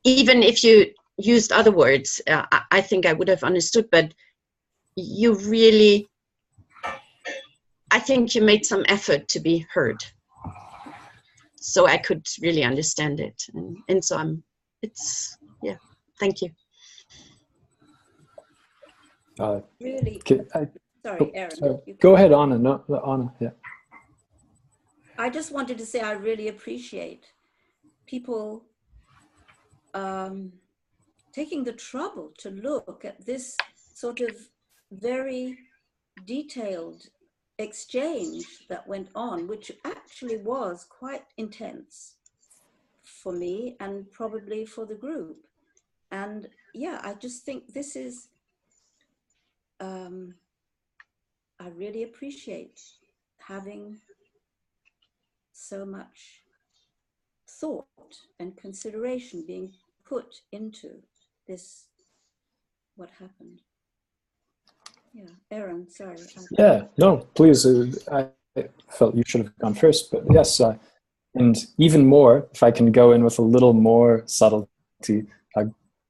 even if you used other words, I think I would have understood, but you really, I think you made some effort to be heard, so I could really understand it. And so yeah, thank you. Really, sorry, Aaron. Sorry. Go ahead, Anna. No, Anna, yeah. I just wanted to say I really appreciate people taking the trouble to look at this sort of very detailed exchange that went on, which actually was quite intense for me and probably for the group. And yeah, I just think this is, I really appreciate having so much thought and consideration being put into this, what happened. Yeah, Aaron, sorry. Yeah, no, please. I felt you should have gone first, but yes, and even more, if I can go in with a little more subtlety.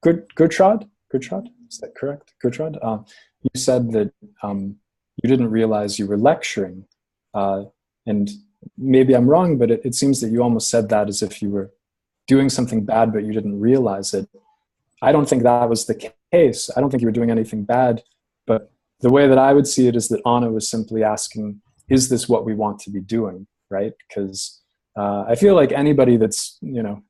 Gertrude, is that correct? Gertrude, you said that you didn't realize you were lecturing, and maybe I'm wrong, but it seems that you almost said that as if you were doing something bad, but you didn't realize it. I don't think that was the case. I don't think you were doing anything bad, but the way that I would see it is that Anna was simply asking, is this what we want to be doing, right? Because I feel like anybody that's,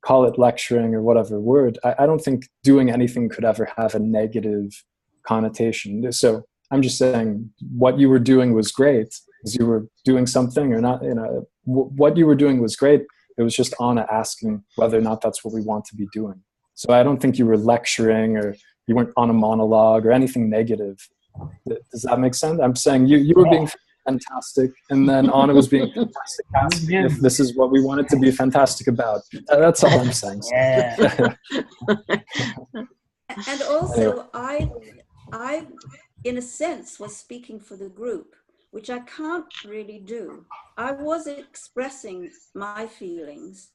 call it lecturing or whatever word, I don't think doing anything could ever have a negative connotation. So I'm just saying what you were doing was great, because you were doing something or not, what you were doing was great. It was just Anna asking whether or not that's what we want to be doing. So I don't think you were lecturing or you weren't on a monologue or anything negative. Does that make sense? I'm saying you were being fantastic, and then Anna was being fantastic if this is what we wanted to be fantastic about. That's all I'm saying. Yeah. And also, I, in a sense, was speaking for the group, which I can't really do. I was expressing my feelings,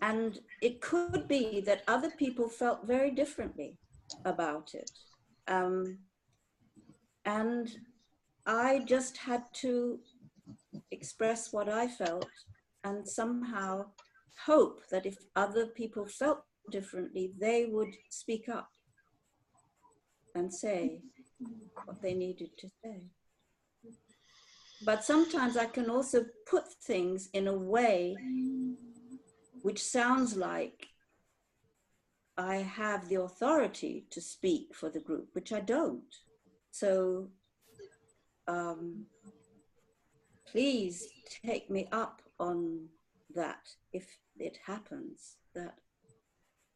and it could be that other people felt very differently about it. And I just had to express what I felt and somehow hope that if other people felt differently, they would speak up and say what they needed to say. But sometimes I can also put things in a way which sounds like I have the authority to speak for the group, which I don't. So please take me up on that if it happens, that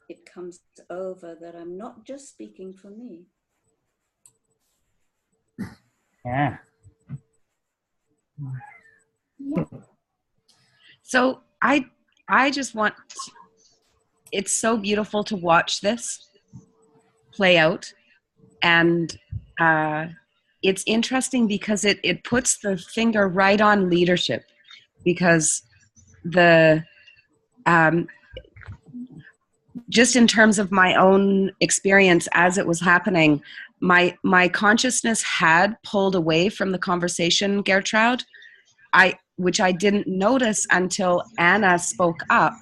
it comes over that I'm not just speaking for me. Yeah. So I just want, it's so beautiful to watch this play out, and it's interesting because it puts the finger right on leadership, because the just in terms of my own experience as it was happening, my consciousness had pulled away from the conversation, Gertrude, which I didn't notice until Anna spoke up.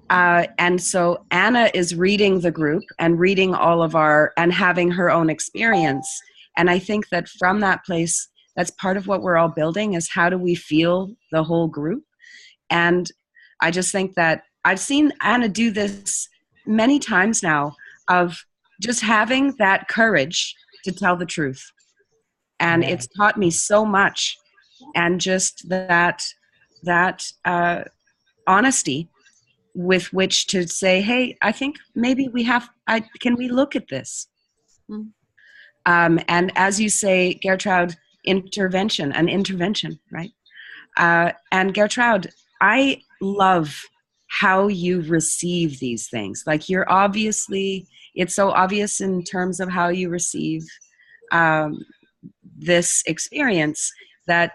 And so Anna is reading the group and reading all of and having her own experience. And I think that from that place, that's part of what we're all building, is how do we feel the whole group? And I just think that I've seen Anna do this many times now, of just having that courage to tell the truth. And it's taught me so much. And just that honesty with which to say, hey, I think maybe can we look at this? Mm. And as you say, Gertrude, intervention, right? And Gertrude, I love how you receive these things. Like, it's so obvious in terms of how you receive this experience, that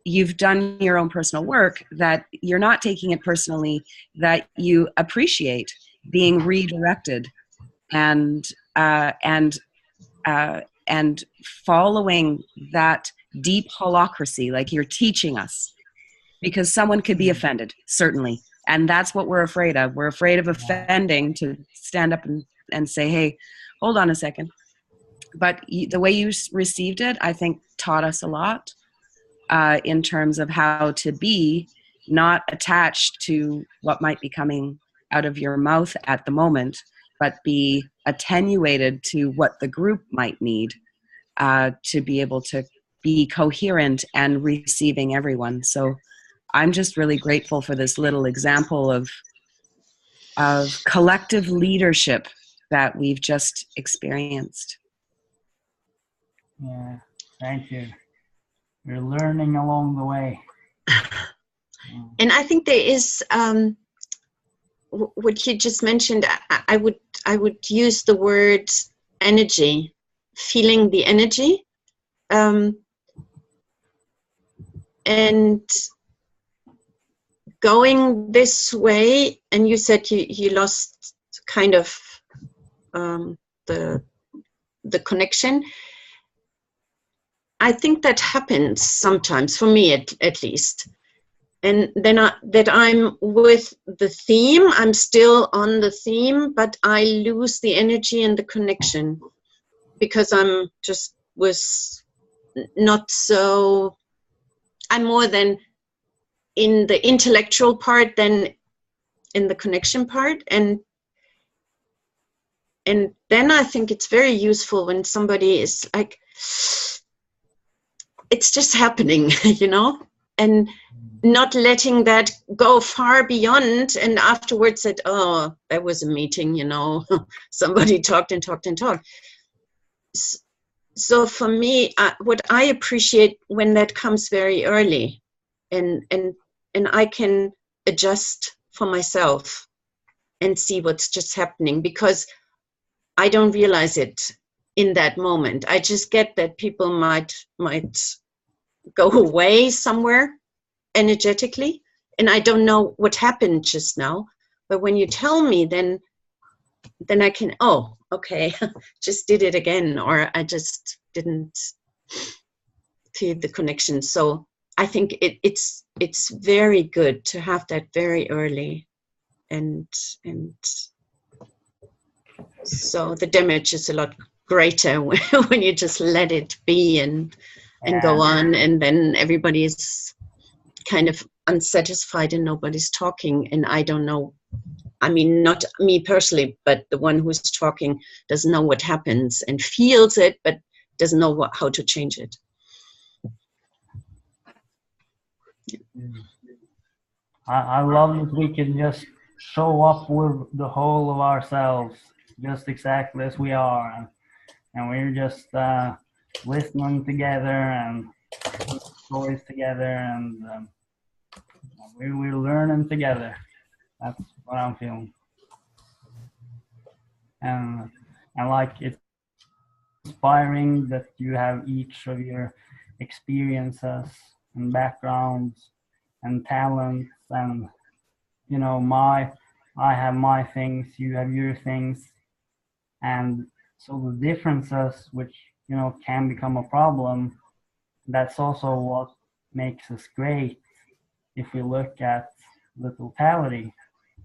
you've done your own personal work, that you're not taking it personally, that you appreciate being redirected and following that deep holacracy, like you're teaching us, because someone could be offended, certainly. And that's what we're afraid of. We're afraid of offending, to stand up and say, hey, hold on a second. But the way you received it, I think, taught us a lot in terms of how to be not attached to what might be coming out of your mouth at the moment, but be attenuated to what the group might need to be able to be coherent and receiving everyone. So I'm just really grateful for this little example of collective leadership that we've just experienced. Yeah, thank you. We're learning along the way. And I think there is what you just mentioned. I would use the word energy, feeling the energy, and going this way. And you said you lost kind of the connection. I think that happens sometimes, for me at least. and then I'm with the theme. I'm still on the theme, but I lose the energy and the connection because I'm just was not so. I'm more than in the intellectual part than in the connection part, and then I think it's very useful when somebody is like, it's just happening, you know, and not letting that go far beyond, and afterwards said, oh, that was a meeting, you know, somebody talked and talked and talked. So for me, what I appreciate when that comes very early, and I can adjust for myself and see what's just happening, because I don't realize it in that moment. I just get that people might go away somewhere energetically, and I don't know what happened just now. But when you tell me, then I can, oh, okay, just did it again, or I just didn't feel the connection. So I think it's very good to have that very early, and so the damage is a lot greater when you just let it be and go on, and then everybody's kind of unsatisfied and nobody's talking, and I don't know. I mean, not me personally, but the one who's talking doesn't know what happens and feels it, but doesn't know how to change it. I love that we can just show up with the whole of ourselves, just exactly as we are, and we're just listening together and stories together, and we're learning together. That's what I'm feeling, and like it's inspiring that you have each of your experiences and backgrounds and talents, and you know, I have my things, you have your things, and so the differences, which you know can become a problem, that's also what makes us great if we look at the totality,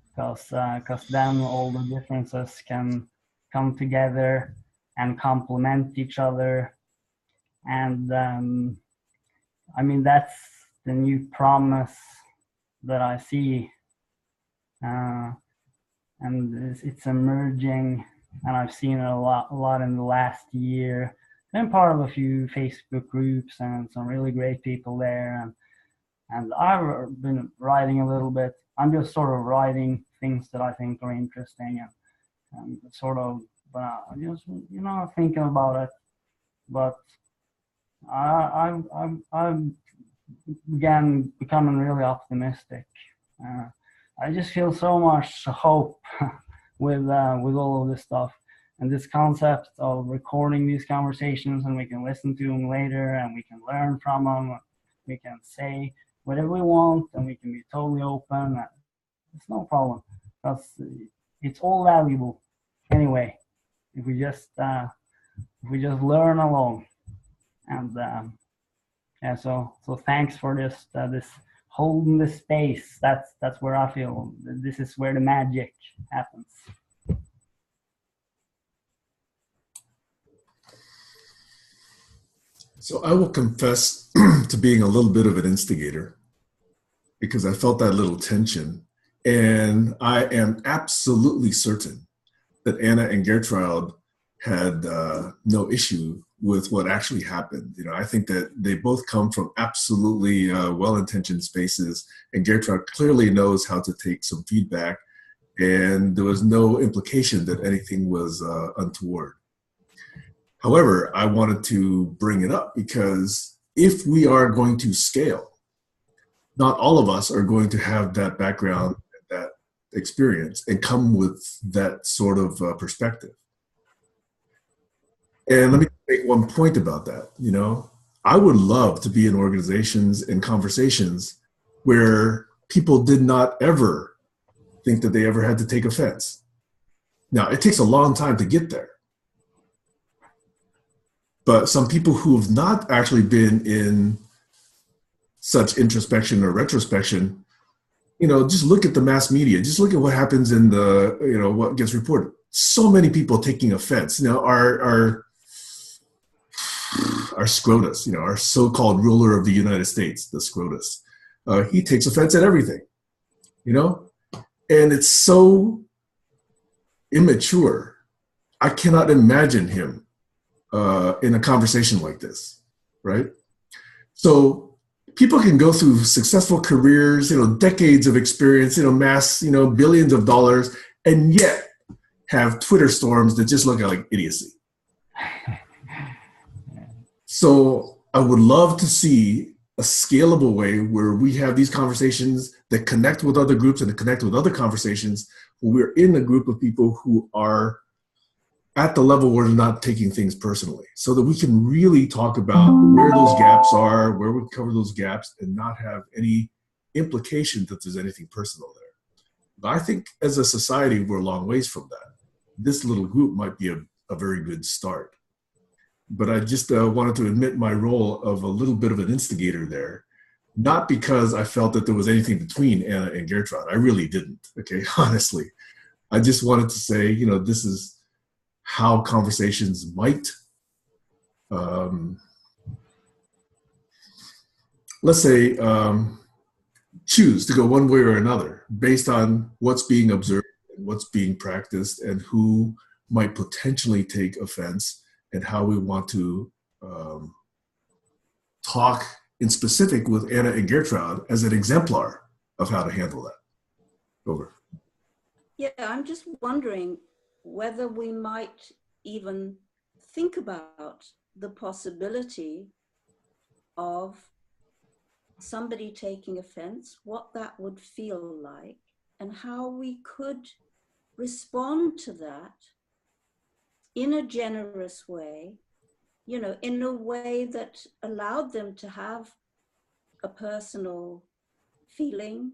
because then all the differences can come together and complement each other, and I mean, that's the new promise that I see, and it's emerging, and I've seen it a lot in the last year. Been part of a few Facebook groups and some really great people there, and I've been writing a little bit. I'm just sort of writing things that I think are interesting, and sort of just, you know, thinking about it. But I'm again becoming really optimistic. I just feel so much hope with all of this stuff, and this concept of recording these conversations, and we can listen to them later, and we can learn from them. We can say whatever we want, and we can be totally open. It's no problem, because it's all valuable anyway if we just learn along. And yeah, so thanks for this holding the space. That's where I feel this is where the magic happens. So I will confess to being a little bit of an instigator, because I felt that little tension, and I am absolutely certain that Anna and Gertrude had no issue with what actually happened. You know, I think that they both come from absolutely well-intentioned spaces, and Gertrude clearly knows how to take some feedback, and there was no implication that anything was untoward. However, I wanted to bring it up because if we are going to scale, not all of us are going to have that background, that experience, and come with that sort of perspective. And let me make one point about that. You know, I would love to be in organizations and conversations where people did not ever think that they ever had to take offense. Now, it takes a long time to get there. But some people who have not actually been in such introspection or retrospection, just look at the mass media. Just look at what happens in what gets reported. So many people taking offense. Our SCOTUS, our so-called ruler of the United States, the SCOTUS, he takes offense at everything, and it's so immature. I cannot imagine him in a conversation like this, right? So people can go through successful careers, decades of experience, mass, billions of dollars, and yet have Twitter storms that just look like idiocy. So I would love to see a scalable way where we have these conversations that connect with other groups and connect with other conversations, where we're in a group of people who are at the level where they're not taking things personally, so that we can really talk about where those gaps are, where we cover those gaps, and not have any implication that there's anything personal there. But I think as a society, we're a long ways from that. This little group might be a very good start. But I just wanted to admit my role of a little bit of an instigator there, not because I felt that there was anything between Anna and Gertrude. I really didn't, okay, honestly. I just wanted to say, this is how conversations might, let's say, choose to go one way or another based on what's being observed, and what's being practiced, and who might potentially take offense, and how we want to talk in specific with Anna and Gertrude as an exemplar of how to handle that. Over. Yeah, I'm just wondering whether we might even think about the possibility of somebody taking offense, what that would feel like, and how we could respond to that in a generous way, in a way that allowed them to have a personal feeling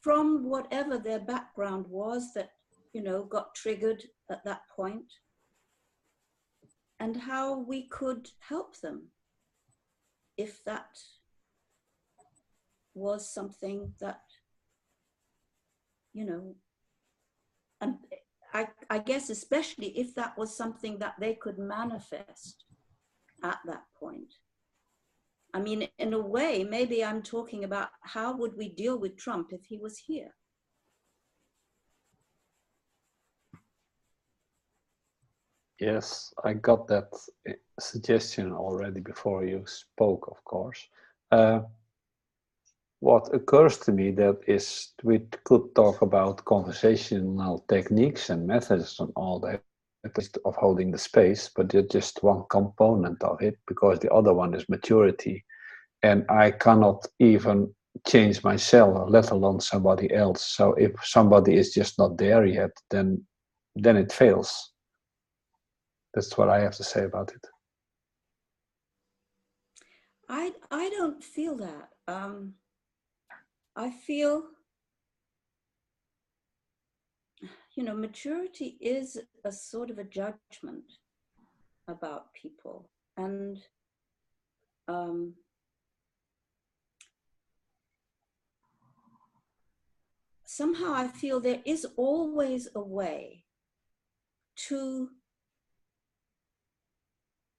from whatever their background was that, got triggered at that point, and how we could help them if that was something that, and I guess especially if that was something that they could manifest at that point. I mean, in a way, maybe I'm talking about how would we deal with Trump if he was here? Yes, I got that suggestion already before you spoke, of course. What occurs to me that is we could talk about conversational techniques and methods and all that of holding the space, but they're just one component of it, because the other one is maturity. And I cannot even change myself, let alone somebody else. So if somebody is just not there yet, then it fails. That's what I have to say about it. I don't feel that. I feel, maturity is a sort of a judgment about people. And somehow I feel there is always a way to,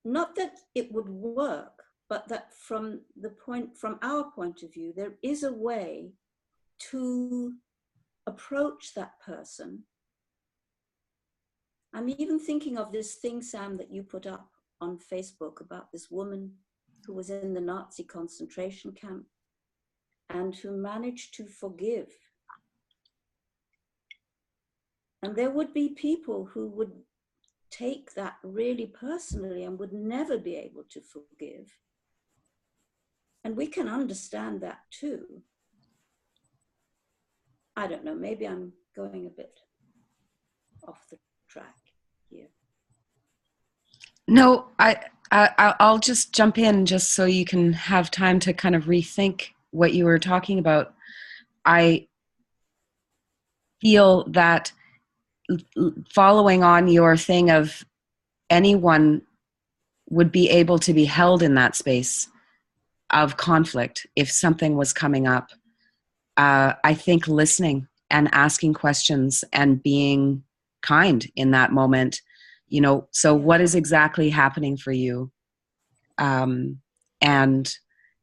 not that it would work, but that from our point of view, there is a way to approach that person. I'm even thinking of this thing, Sam, that you put up on Facebook about this woman who was in the Nazi concentration camp and who managed to forgive. And there would be people who would take that really personally and would never be able to forgive. And we can understand that too. I don't know, maybe I'm going a bit off the track here. No, I'll just jump in just so you can have time to kind of rethink what you were talking about. I feel that following on your thing of anyone would be able to be held in that space, of conflict, if something was coming up, I think listening and asking questions and being kind in that moment, you know, so what is exactly happening for you? And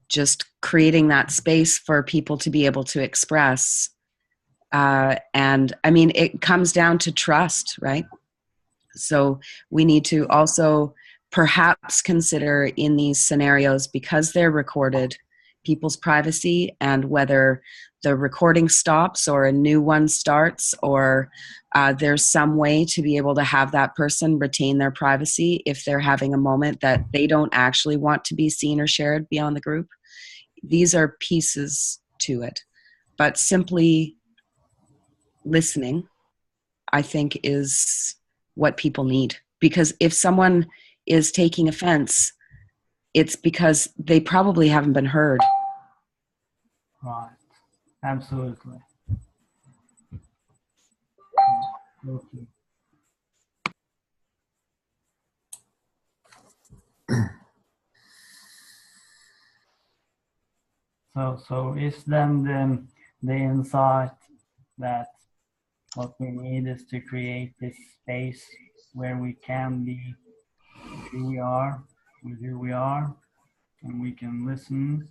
just creating that space for people to be able to express. And I mean, it comes down to trust, right? So we need to also perhaps consider in these scenarios, because they're recorded, people's privacy and whether the recording stops or a new one starts, or there's some way to be able to have that person retain their privacy if they're having a moment that they don't actually want to be seen or shared beyond the group. These are pieces to it. But simply listening, I think, is what people need. Because if someone is taking offense, it's because they probably haven't been heard. Right. Absolutely. Okay. So is then the insight that what we need is to create this space where we can be who we are, with who we are, and we can listen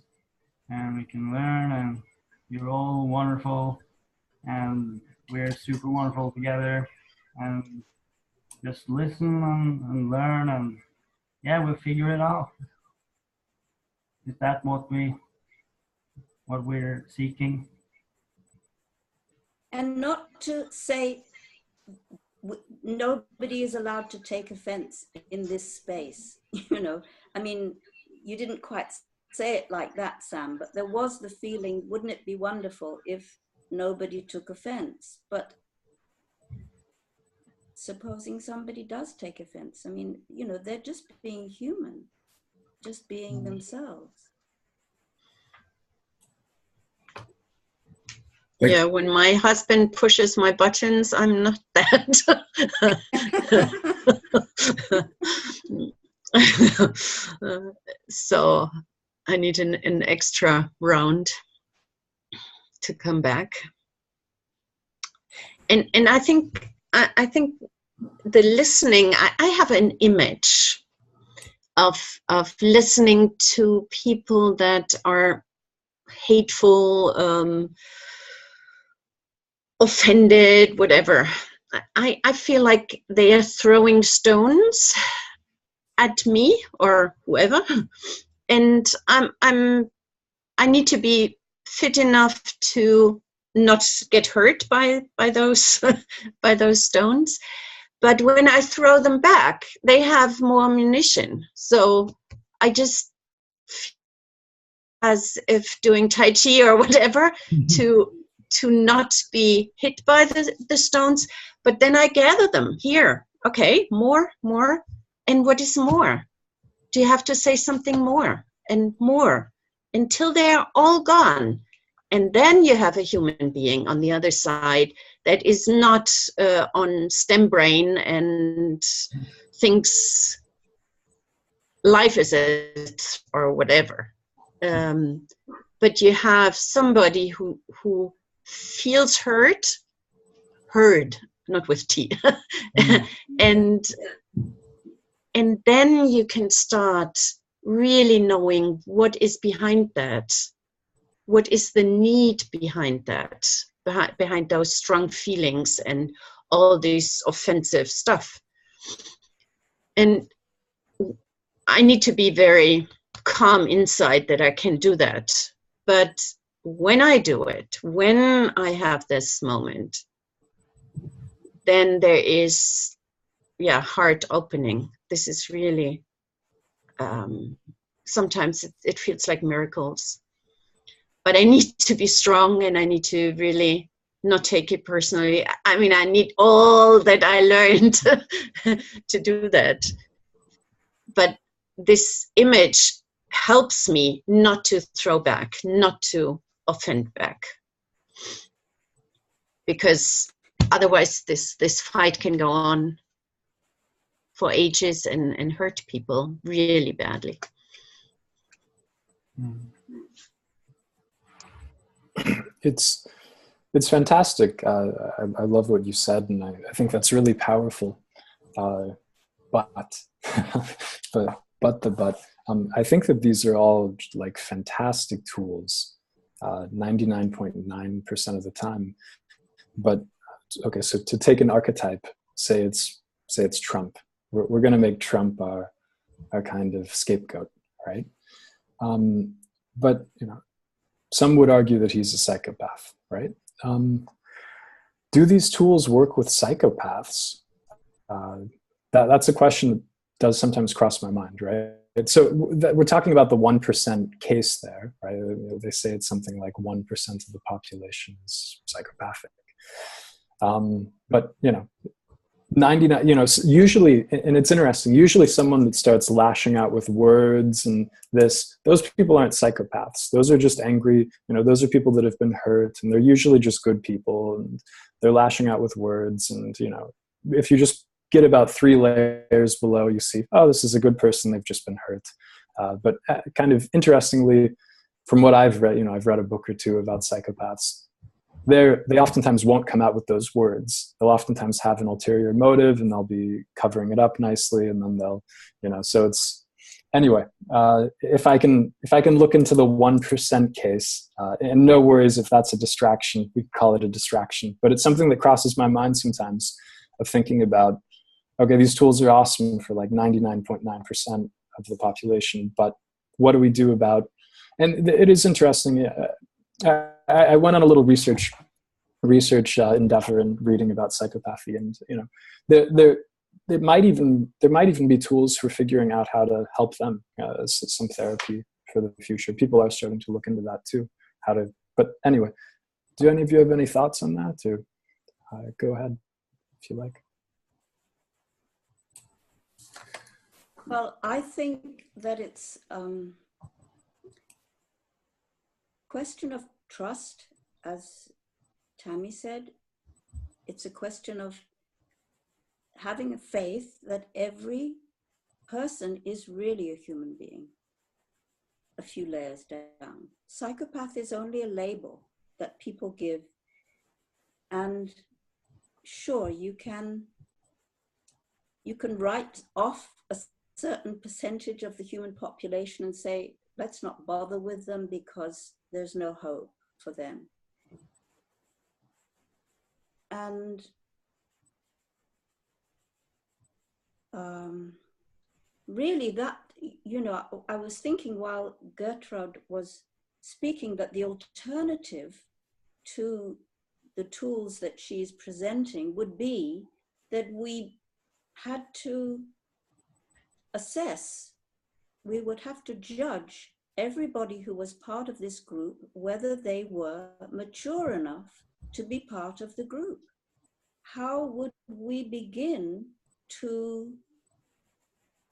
and we can learn, and you're all wonderful and we're super wonderful together, and just listen and learn, and yeah, we'll figure it out. Is that what we're seeking? And not to say nobody is allowed to take offense in this space. You know, I mean, you didn't quite say it like that, Sam, but there was the feeling, wouldn't it be wonderful if nobody took offense? But supposing somebody does take offense, I mean, you know, they're just being human, just being themselves. Yeah, when my husband pushes my buttons, I'm not that. So I need an extra round to come back. And I think the listening, I have an image of listening to people that are hateful, offended, whatever. I feel like they are throwing stones at me or whoever, and I need to be fit enough to not get hurt by those by those stones. But when I throw them back, they have more ammunition. So I just, as if doing Tai Chi or whatever, to not be hit by the stones, but then I gather them here. Okay, more, and what is more? Do you have to say something more and more until they are all gone? And then you have a human being on the other side that is not on stem brain and thinks life is it or whatever. But you have somebody who feels heard, not with T, and then you can start really knowing what is behind that, what is the need behind that, behind those strong feelings and all this offensive stuff. And I need to be very calm inside that I can do that. But when I do it, when I have this moment, then there is, heart opening. This is really, sometimes it feels like miracles. But I need to be strong, and I need to really not take it personally. I mean, I need all that I learned to do that. But this image helps me not to throw back, not to offend back. Because otherwise this fight can go on for ages and hurt people really badly. It's fantastic. I love what you said, and I think that's really powerful. But I think that these are all like fantastic tools, 99.9% of the time. But okay, so to take an archetype, say it's Trump. We're going to make Trump our kind of scapegoat, right? But you know, some would argue that he's a psychopath, right? Do these tools work with psychopaths? That's a question that does sometimes cross my mind, right? So we're talking about the 1% case there, right? They say it's something like 1% of the population is psychopathic. But, you know, 99, you know, usually, and it's interesting, usually someone that starts lashing out with words and those people aren't psychopaths. Those are just angry, you know, those are people that have been hurt, and they're usually just good people, and they're lashing out with words. And, you know, if you just get about 3 layers below, you see, oh, this is a good person, they've just been hurt. But kind of interestingly, from what I've read, you know, I've read a book or two about psychopaths. They oftentimes won't come out with those words. They'll oftentimes have an ulterior motive, and they'll be covering it up nicely, and then they'll, you know, so it's, anyway, if I can look into the 1% case, and no worries if that's a distraction, we call it a distraction, but it's something that crosses my mind sometimes, of thinking about, okay, these tools are awesome for like 99.9% of the population, but what do we do about, and it is interesting, I went on a little research endeavor in reading about psychopathy, and you know, there might even be tools for figuring out how to help them, some therapy for the future. People are starting to look into that too. But anyway, do any of you have any thoughts on that? Or go ahead if you like. Well, I think that it's question of trust, as Tammy said. It's a question of having a faith that every person is really a human being, a few layers down. Psychopath is only a label that people give. And sure, you can write off a certain percentage of the human population and say, let's not bother with them because there's no hope for them. And really that, you know, I was thinking while Gertrude was speaking that the alternative to the tools that she's presenting would be that we had to assess, we would have to judge everybody who was part of this group, whether they were mature enough to be part of the group. How would we begin to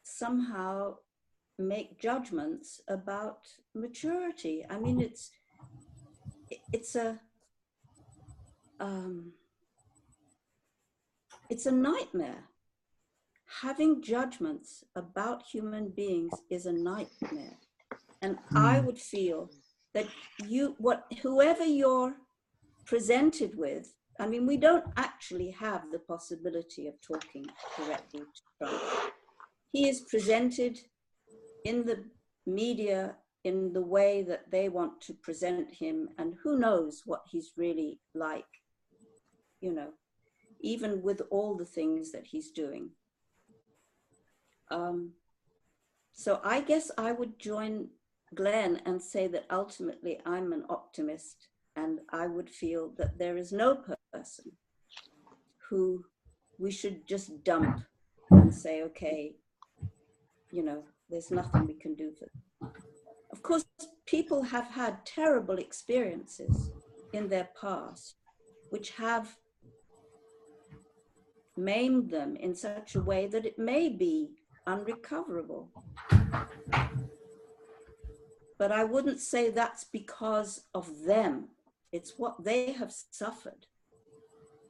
somehow make judgments about maturity? I mean, it's a nightmare. Having judgments about human beings is a nightmare. And I would feel that whoever you're presented with, I mean, we don't actually have the possibility of talking directly to Trump. He is presented in the media in the way that they want to present him, and who knows what he's really like, you know, even with all the things that he's doing. So I guess I would join Glenn and say that ultimately I'm an optimist, and I would feel that there is no person who we should just dump and say, okay, you know, there's nothing we can do for them. Of course, people have had terrible experiences in their past, which have maimed them in such a way that it may be unrecoverable. But I wouldn't say that's because of them. It's what they have suffered.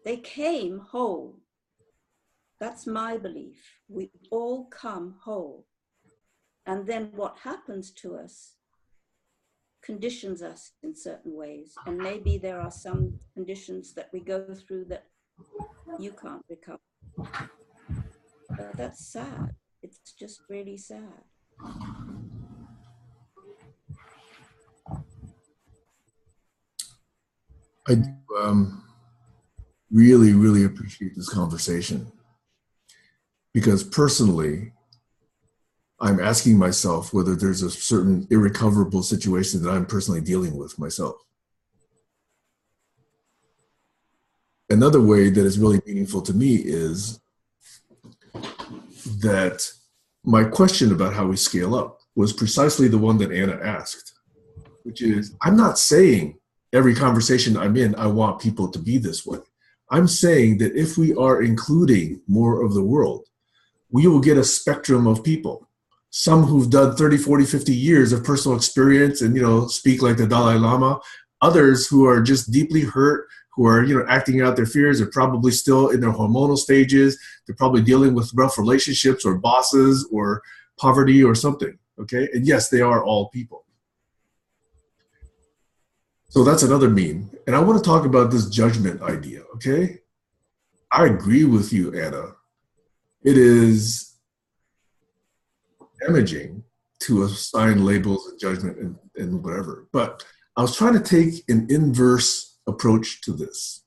They came whole. That's my belief. We all come whole. And then what happens to us conditions us in certain ways. And maybe there are some conditions that we go through that you can't recover. But that's sad. It's just really sad. I really, really appreciate this conversation because personally, I'm asking myself whether there's a certain irrecoverable situation that I'm personally dealing with myself. Another way that is really meaningful to me is that my question about how we scale up was precisely the one that Anna asked, which is, I'm not saying every conversation I'm in, I want people to be this way. I'm saying that if we are including more of the world, we will get a spectrum of people. Some who've done 30, 40, 50 years of personal experience and, speak like the Dalai Lama. Others who are just deeply hurt, who are, acting out their fears, are probably still in their hormonal stages. They're probably dealing with rough relationships or bosses or poverty or something, okay? And yes, they are all people. So that's another meme. And I want to talk about this judgment idea, okay? I agree with you, Anna. It is damaging to assign labels and judgment and whatever. But I was trying to take an inverse approach to this.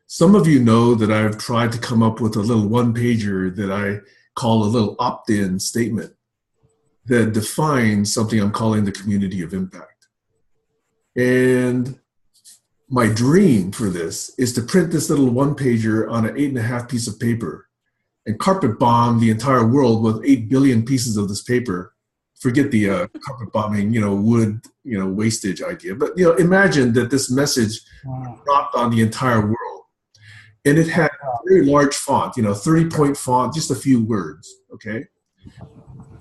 Some of you know that I've tried to come up with a little one-pager that I call a little opt-in statement that defines something I'm calling the community of impact. And my dream for this is to print this little one-pager on an 8.5 piece of paper and carpet bomb the entire world with 8 billion pieces of this paper. Forget the carpet bombing, wood, wastage idea. But, imagine that this message dropped on the entire world. And it had very large font, 30-point font, just a few words, okay?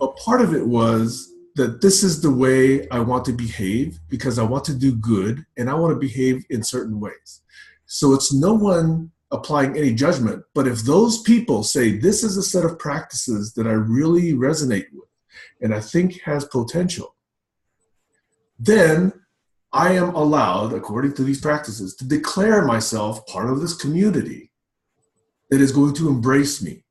But part of it was that this is the way I want to behave because I want to do good and I want to behave in certain ways. So it's no one applying any judgment, but if those people say this is a set of practices that I really resonate with and I think has potential, then I am allowed, according to these practices, to declare myself part of this community that is going to embrace me.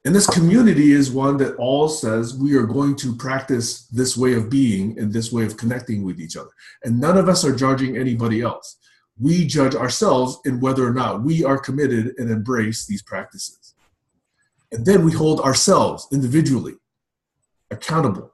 And this community is one that all says we are going to practice this way of being and this way of connecting with each other. And none of us are judging anybody else. We judge ourselves in whether or not we are committed and embrace these practices. And then we hold ourselves individually accountable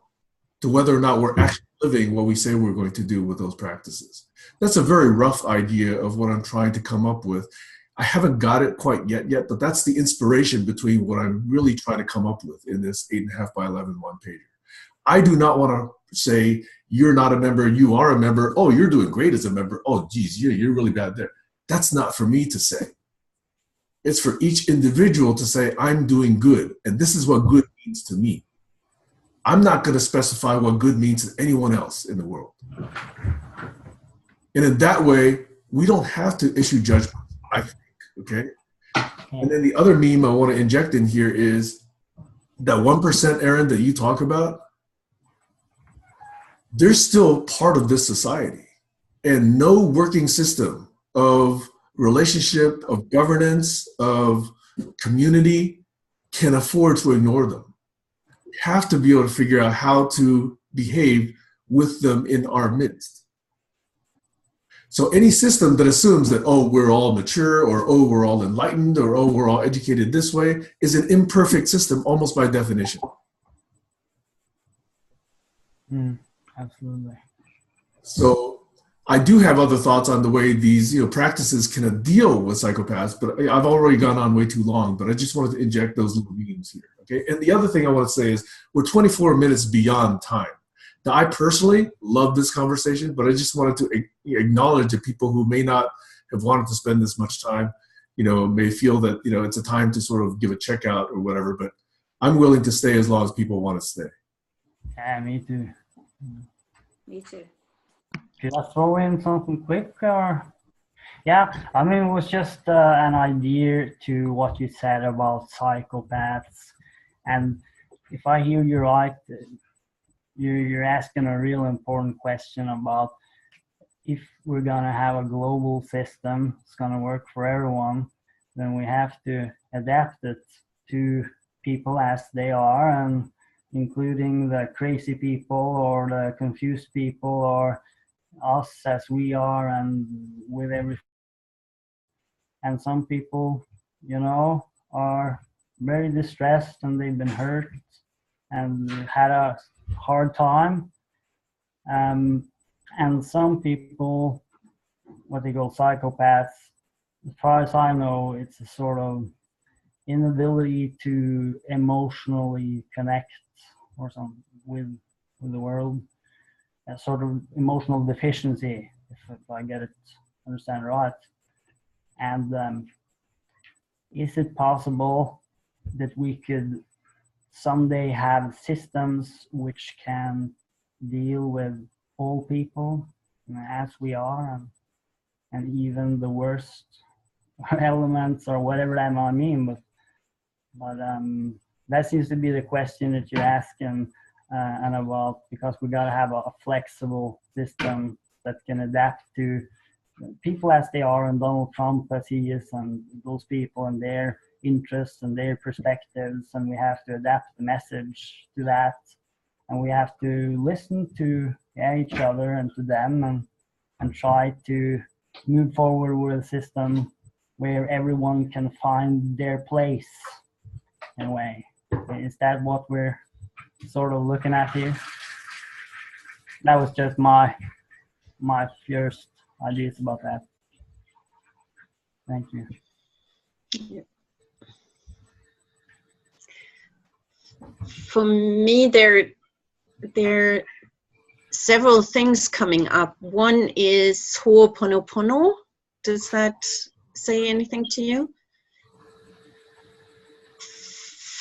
to whether or not we're actually living what we say we're going to do with those practices. That's a very rough idea of what I'm trying to come up with. I haven't got it quite yet, but that's the inspiration between what I'm really trying to come up with in this 8.5 by 11 one-pager. I do not want to say, you're not a member, you are a member. Oh, you're doing great as a member. Oh, geez, you're really bad there. That's not for me to say. It's for each individual to say, I'm doing good, and this is what good means to me. I'm not going to specify what good means to anyone else in the world. And in that way, we don't have to issue judgment, I think, okay? And then the other meme I want to inject in here is that 1%, Aaron, that you talk about, they're still part of this society. And no working system of relationship, of governance, of community can afford to ignore them. We have to be able to figure out how to behave with them in our midst. So any system that assumes that, oh, we're all mature, or oh, we're all enlightened, or oh, we're all educated this way, is an imperfect system almost by definition. Absolutely. So I do have other thoughts on the way these practices can deal with psychopaths, but I've already gone on way too long, but I just wanted to inject those little memes here. Okay. And the other thing I want to say is we're 24 minutes beyond time. Now, I personally love this conversation, but I just wanted to acknowledge that people who may not have wanted to spend this much time, may feel that, it's a time to sort of give a checkout or whatever, but I'm willing to stay as long as people want to stay. Yeah, me too. Me too. Should I throw in something quick? Or? Yeah, I mean, it was just an idea to what you said about psychopaths. And if I hear you right, you're asking a real important question about if we're going to have a global system, it's going to work for everyone, then we have to adapt it to people as they are, and including the crazy people or the confused people or us as we are, and with every. And some people, you know, are very distressed and they've been hurt and had a hard time. And some people, what they call psychopaths, as far as I know, it's a sort of inability to emotionally connect or something with the world, a sort of emotional deficiency, if I get it, understand right. And is it possible that we could someday have systems which can deal with all people, you know, as we are, and even the worst elements or whatever that might mean? But that seems to be the question that you're asking, and about, because we got to have a flexible system that can adapt to people as they are, and Donald Trump as he is, and those people and their interests and their perspectives, and we have to adapt the message to that, and we have to listen to each other and to them, and try to move forward with a system where everyone can find their place in a way. Is that what we're sort of looking at here? That was just my first ideas about that. Thank you. For me, there are several things coming up. One is Ho'oponopono. Does that say anything to you?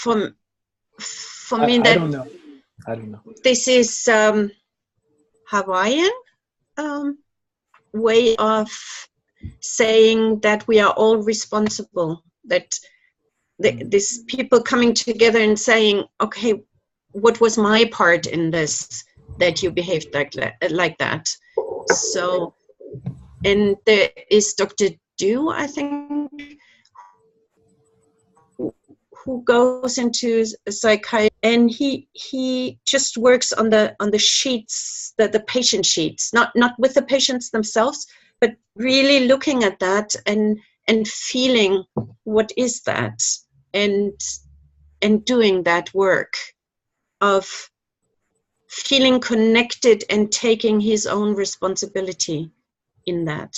For me, I don't know. I don't know. This is Hawaiian way of saying that we are all responsible, that these people coming together and saying, okay, what was my part in this, that you behaved like that? So, and there is Dr. Du, I think, who goes into psychiatry, and he just works on the sheets, the patient sheets, not with the patients themselves, but really looking at that and feeling what is that, and doing that work of feeling connected and taking his own responsibility in that.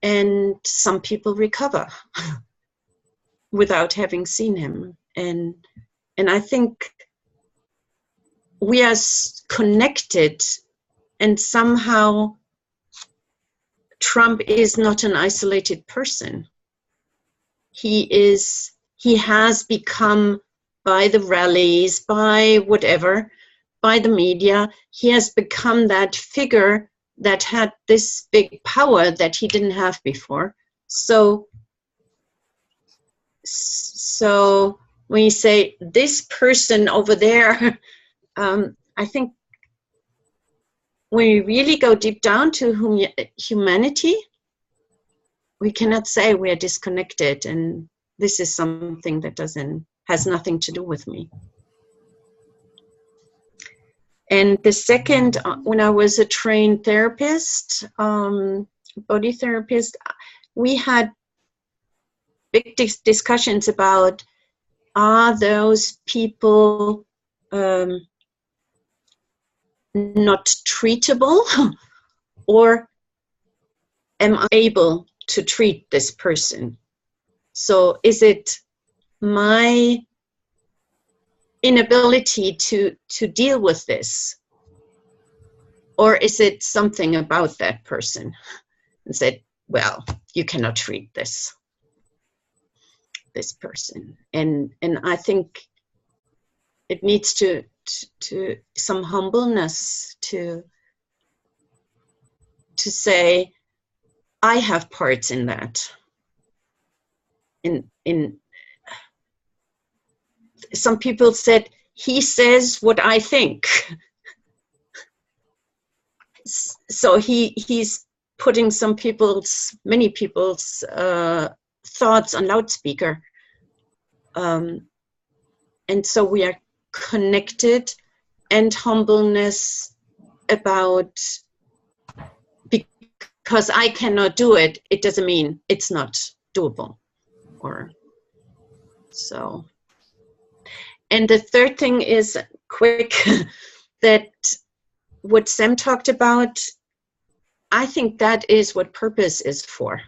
And some people recover without having seen him. And I think we are connected, and somehow Trump is not an isolated person. He has become, by the rallies, by whatever, by the media, he has become that figure that had this big power that he didn't have before. So when you say this person over there, I think when we really go deep down to humanity, we cannot say we are disconnected and this is something that has nothing to do with me. And the second, when I was a trained therapist, body therapist, we had big discussions about, are those people not treatable, or am I able to treat this person? So is it my inability to deal with this, or is it something about that person? And said, well, you cannot treat this person. And I think it needs to some humbleness to say, I have parts in that. In some people said, he says what I think. So he's putting many people's thoughts on loudspeaker. And so we are connected, and humbleness about, because I cannot do it, it doesn't mean it's not doable. Or so. And the third thing is quick, that what Sam talked about, I think that is what purpose is for.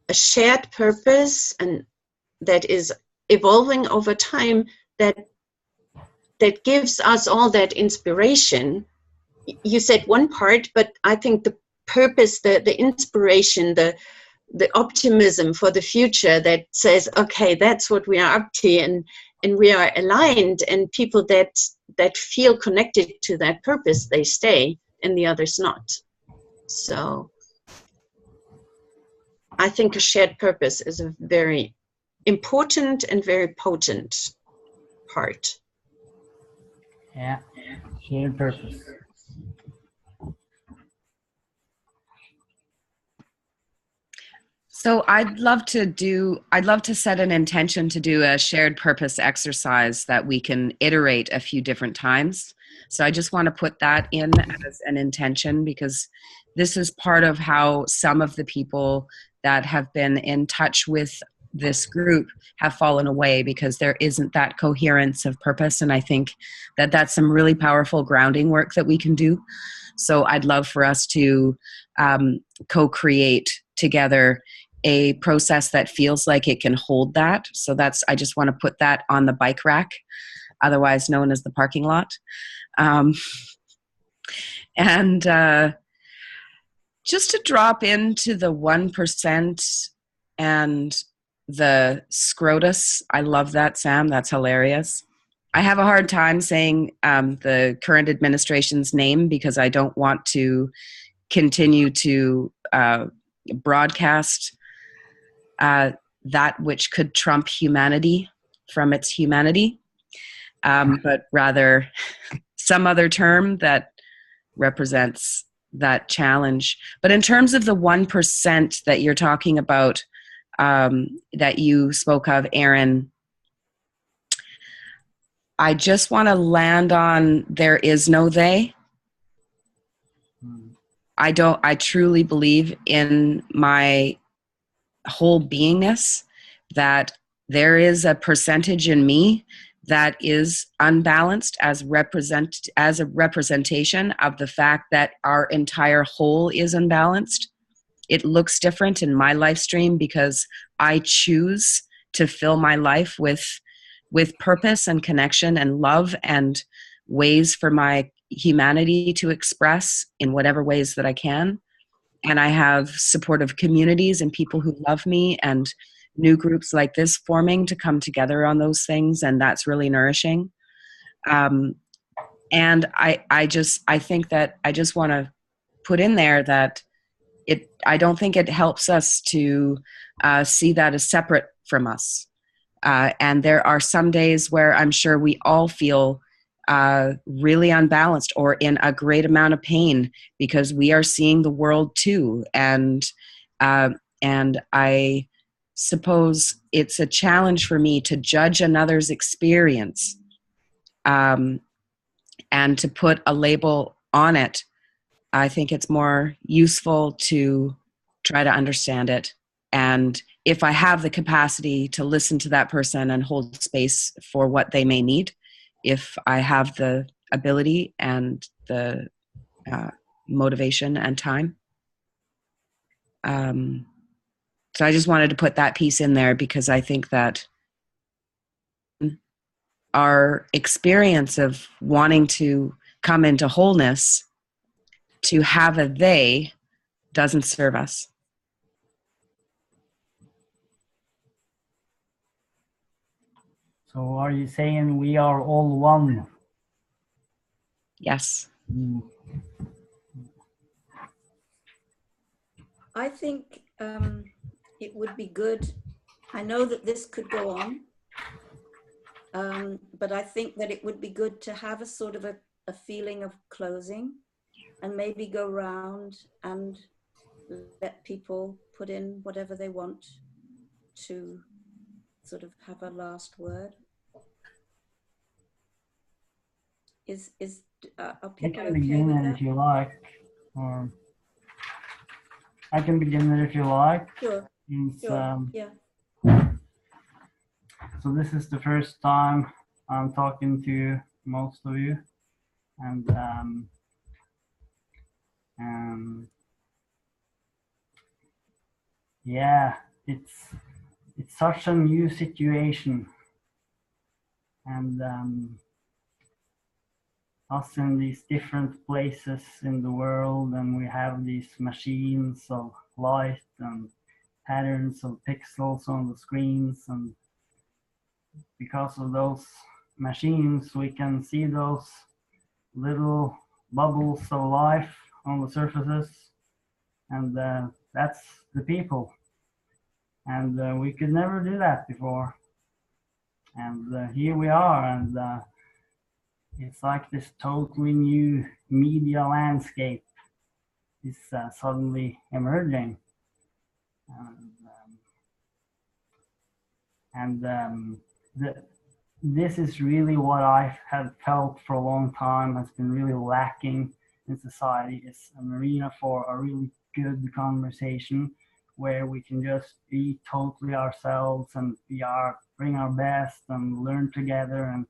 A shared purpose, and that is evolving over time, that gives us all that inspiration. You said one part, but I think the purpose, the inspiration, the optimism for the future that says, okay, that's what we are up to, and we are aligned, and people that feel connected to that purpose, they stay, and the others not. So I think a shared purpose is a very important and very potent part. Yeah, shared purpose. So I'd love to set an intention to do a shared purpose exercise that we can iterate a few different times. So I just want to put that in as an intention, because this is part of how some of the people that have been in touch with this group have fallen away, because there isn't that coherence of purpose. And I think that that's some really powerful grounding work that we can do. So I'd love for us to co-create together a process that feels like it can hold that. So I just want to put that on the bike rack, otherwise known as the parking lot. And just to drop into the 1% and the scrotus. I love that, Sam. That's hilarious. I have a hard time saying the current administration's name, because I don't want to continue to broadcast that which could trump humanity from its humanity, but rather some other term that represents that challenge. But in terms of the 1% that you're talking about, that you spoke of, Aaron, I just want to land on there is no they. I truly believe in my whole beingness that there is a percentage in me that is unbalanced as a representation of the fact that our entire whole is unbalanced. It looks different in my life stream because I choose to fill my life with purpose and connection and love and ways for my humanity to express in whatever ways that I can. And I have supportive communities and people who love me, and new groups like this forming to come together on those things, and that's really nourishing. And I think that I just want to put in there that I don't think it helps us to see that as separate from us. And there are some days where I'm sure we all feel really unbalanced or in a great amount of pain, because we are seeing the world too. And I suppose it's a challenge for me to judge another's experience and to put a label on it. I think it's more useful to try to understand it. And if I have the capacity to listen to that person and hold space for what they may need, if I have the ability and the motivation and time. So I just wanted to put that piece in there, because I think that our experience of wanting to come into wholeness, to have a they, doesn't serve us. So are you saying we are all one? Yes. I think it would be good. I know that this could go on, But I think that it would be good to have a sort of a feeling of closing, and maybe go round and let people put in whatever they want to sort of have a last word. Are You people can okay begin with it that? if you like, or I can begin it if you like. Sure, It's, sure, yeah. So this is the first time I'm talking to most of you, and yeah, it's such a new situation, and us in these different places in the world, and we have these machines of light and patterns of pixels on the screens, and because of those machines we can see those little bubbles of life on the surfaces, and that's the people, and we could never do that before, and here we are, and it's like this totally new media landscape is suddenly emerging, and this is really what I have felt for a long time has been really lacking in society, is an arena for a really good conversation where we can just be totally ourselves and bring our best and learn together and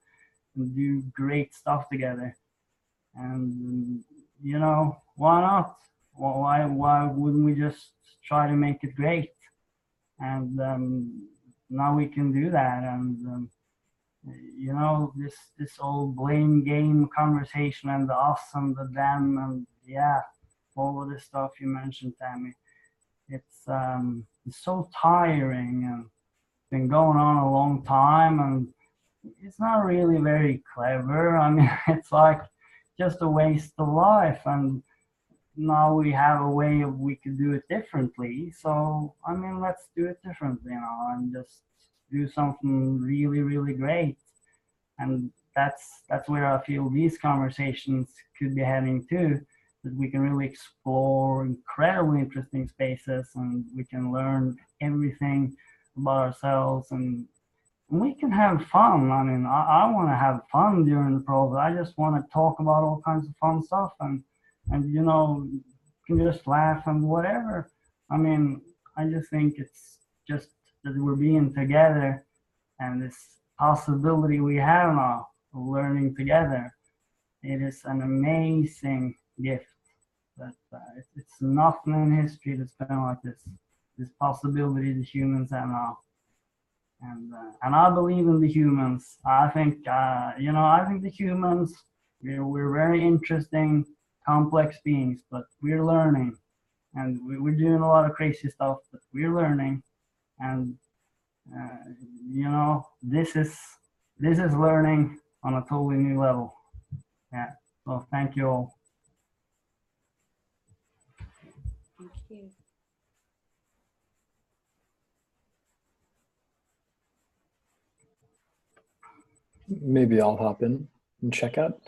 do great stuff together. And you know, why not? Why wouldn't we just try to make it great? And now we can do that. And you know, this old blame game conversation and the us and the them, and yeah, all of this stuff you mentioned, Tammy, it's so tiring and been going on a long time, and it's not really very clever. I mean, it's like just a waste of life, and now we have a way of we could do it differently. So I mean, let's do it differently, you know, and just do something really, really great. And that's where I feel these conversations could be heading to, that we can really explore incredibly interesting spaces, and we can learn everything about ourselves, and we can have fun. I mean, I want to have fun during the process. I just want to talk about all kinds of fun stuff, and you know, you can just laugh and whatever. I mean, I just think it's just that we're being together, and this possibility we have now of learning together, it is an amazing gift. That it's nothing in history that's been like this possibility the humans have now. And I believe in the humans. I think you know, I think the humans, we're very interesting, complex beings, but we're learning, and we're doing a lot of crazy stuff, but we're learning, and you know, this is learning on a totally new level. Yeah. So thank you all. Thank you. Maybe I'll hop in and check out.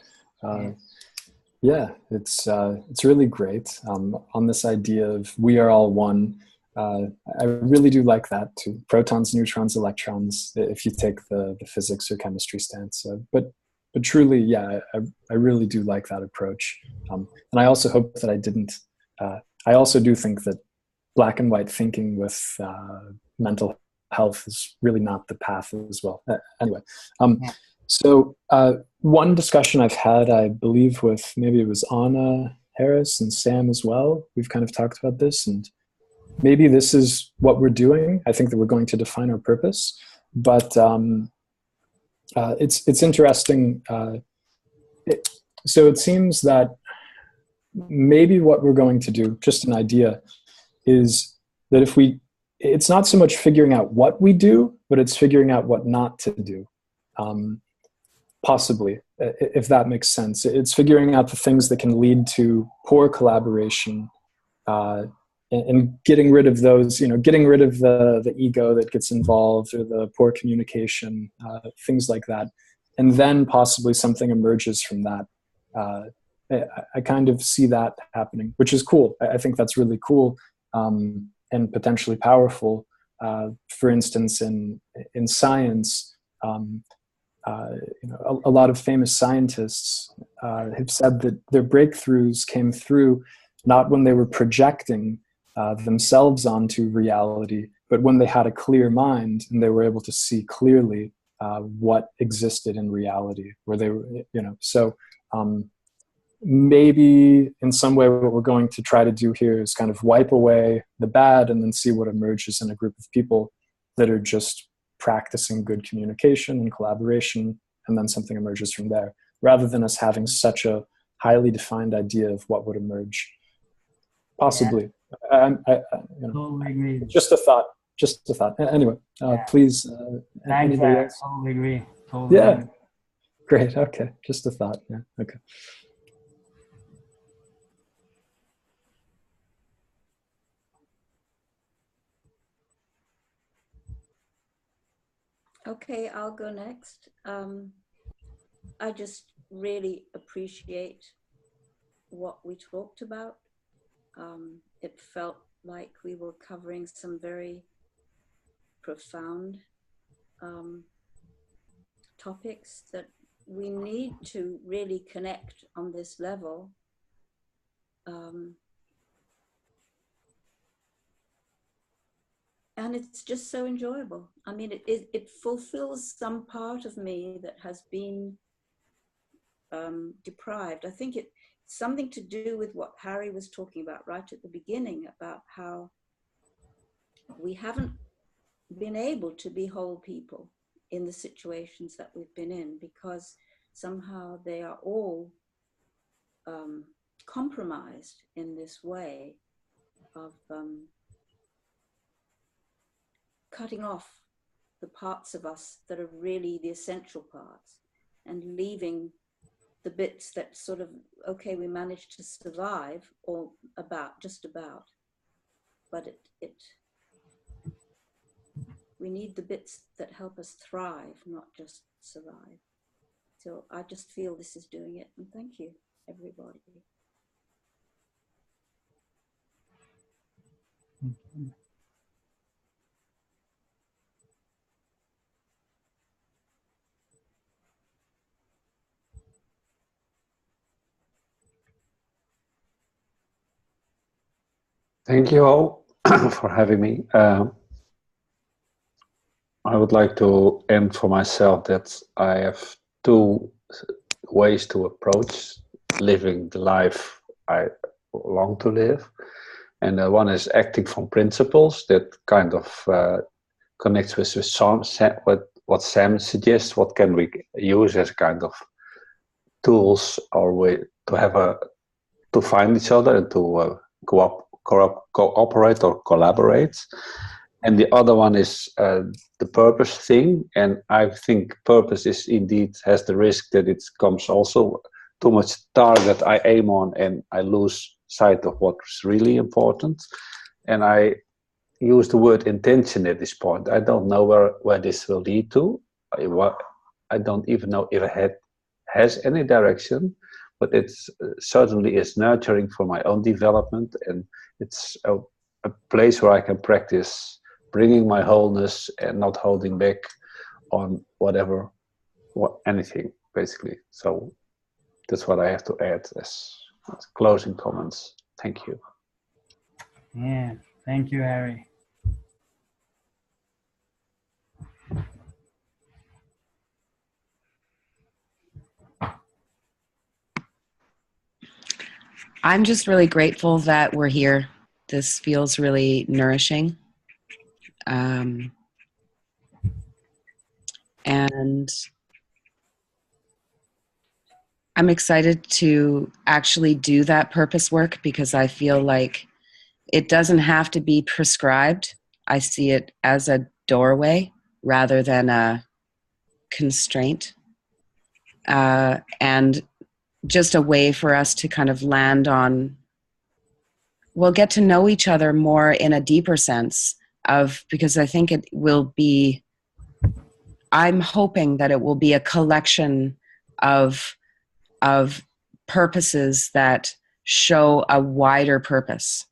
Yeah, it's really great. On this idea of we are all one, I really do like that too. Protons, neutrons, electrons. If you take the physics or chemistry stance, but truly, yeah, I really do like that approach. And I also hope that I didn't. I also do think that black and white thinking with mental health is really not the path as well. Anyway. So one discussion I've had, I believe, with maybe it was Anna Harris and Sam as well. We've kind of talked about this, and maybe this is what we're doing. I think that we're going to define our purpose, but it's interesting. So it seems that maybe what we're going to do, just an idea, is that it's not so much figuring out what we do, but it's figuring out what not to do. Possibly, if that makes sense. It's figuring out the things that can lead to poor collaboration, and getting rid of those, getting rid of the ego that gets involved, or the poor communication, things like that. And then possibly something emerges from that. I kind of see that happening, which is cool. I think that's really cool, and potentially powerful. For instance, in science, a lot of famous scientists have said that their breakthroughs came through not when they were projecting themselves onto reality, but when they had a clear mind and they were able to see clearly what existed in reality, where they were, so maybe in some way what we're going to try to do here is kind of wipe away the bad and then see what emerges in a group of people that are just practicing good communication and collaboration, and then something emerges from there, rather than us having such a highly defined idea of what would emerge. Possibly. Yeah. Totally agree. Just a thought. Anyway, please. Thanks, anybody else? Totally agree. Totally Yeah. agree. Great. Okay. Just a thought. Yeah. Okay. Okay, I'll go next. I just really appreciate what we talked about. It felt like we were covering some very profound topics that we need to really connect on this level. And it's just so enjoyable. I mean, it fulfills some part of me that has been deprived. I think it's something to do with what Harry was talking about right at the beginning, about how we haven't been able to be whole people in the situations that we've been in, because somehow they are all compromised in this way of cutting off the parts of us that are really the essential parts, and leaving the bits that sort of, okay, we managed to survive, or just about, but we need the bits that help us thrive, not just survive. So I just feel this is doing it, and thank you, everybody. Thank you all for having me. I would like to end for myself that I have two ways to approach living the life I long to live. And one is acting from principles that kind of connects with what Sam suggests. What can we use as kind of tools or way to find each other and to cooperate or collaborate. And the other one is the purpose thing. And I think purpose is indeed has the risk that it comes also too much target I aim on and I lose sight of what's really important. And I use the word intention at this point. I don't know where this will lead to. I don't even know if it has any direction, but it's certainly is nurturing for my own development, and it's a place where I can practice bringing my wholeness and not holding back on anything, basically. So that's what I have to add as closing comments. Thank you. Yeah, thank you, Harry. I'm just really grateful that we're here. This feels really nourishing. And I'm excited to actually do that purpose work, because I feel like it doesn't have to be prescribed. I see it as a doorway rather than a constraint. And just a way for us to kind of land on we'll get to know each other more in a deeper sense because I think it will be, I'm hoping that it will be a collection of purposes that show a wider purpose.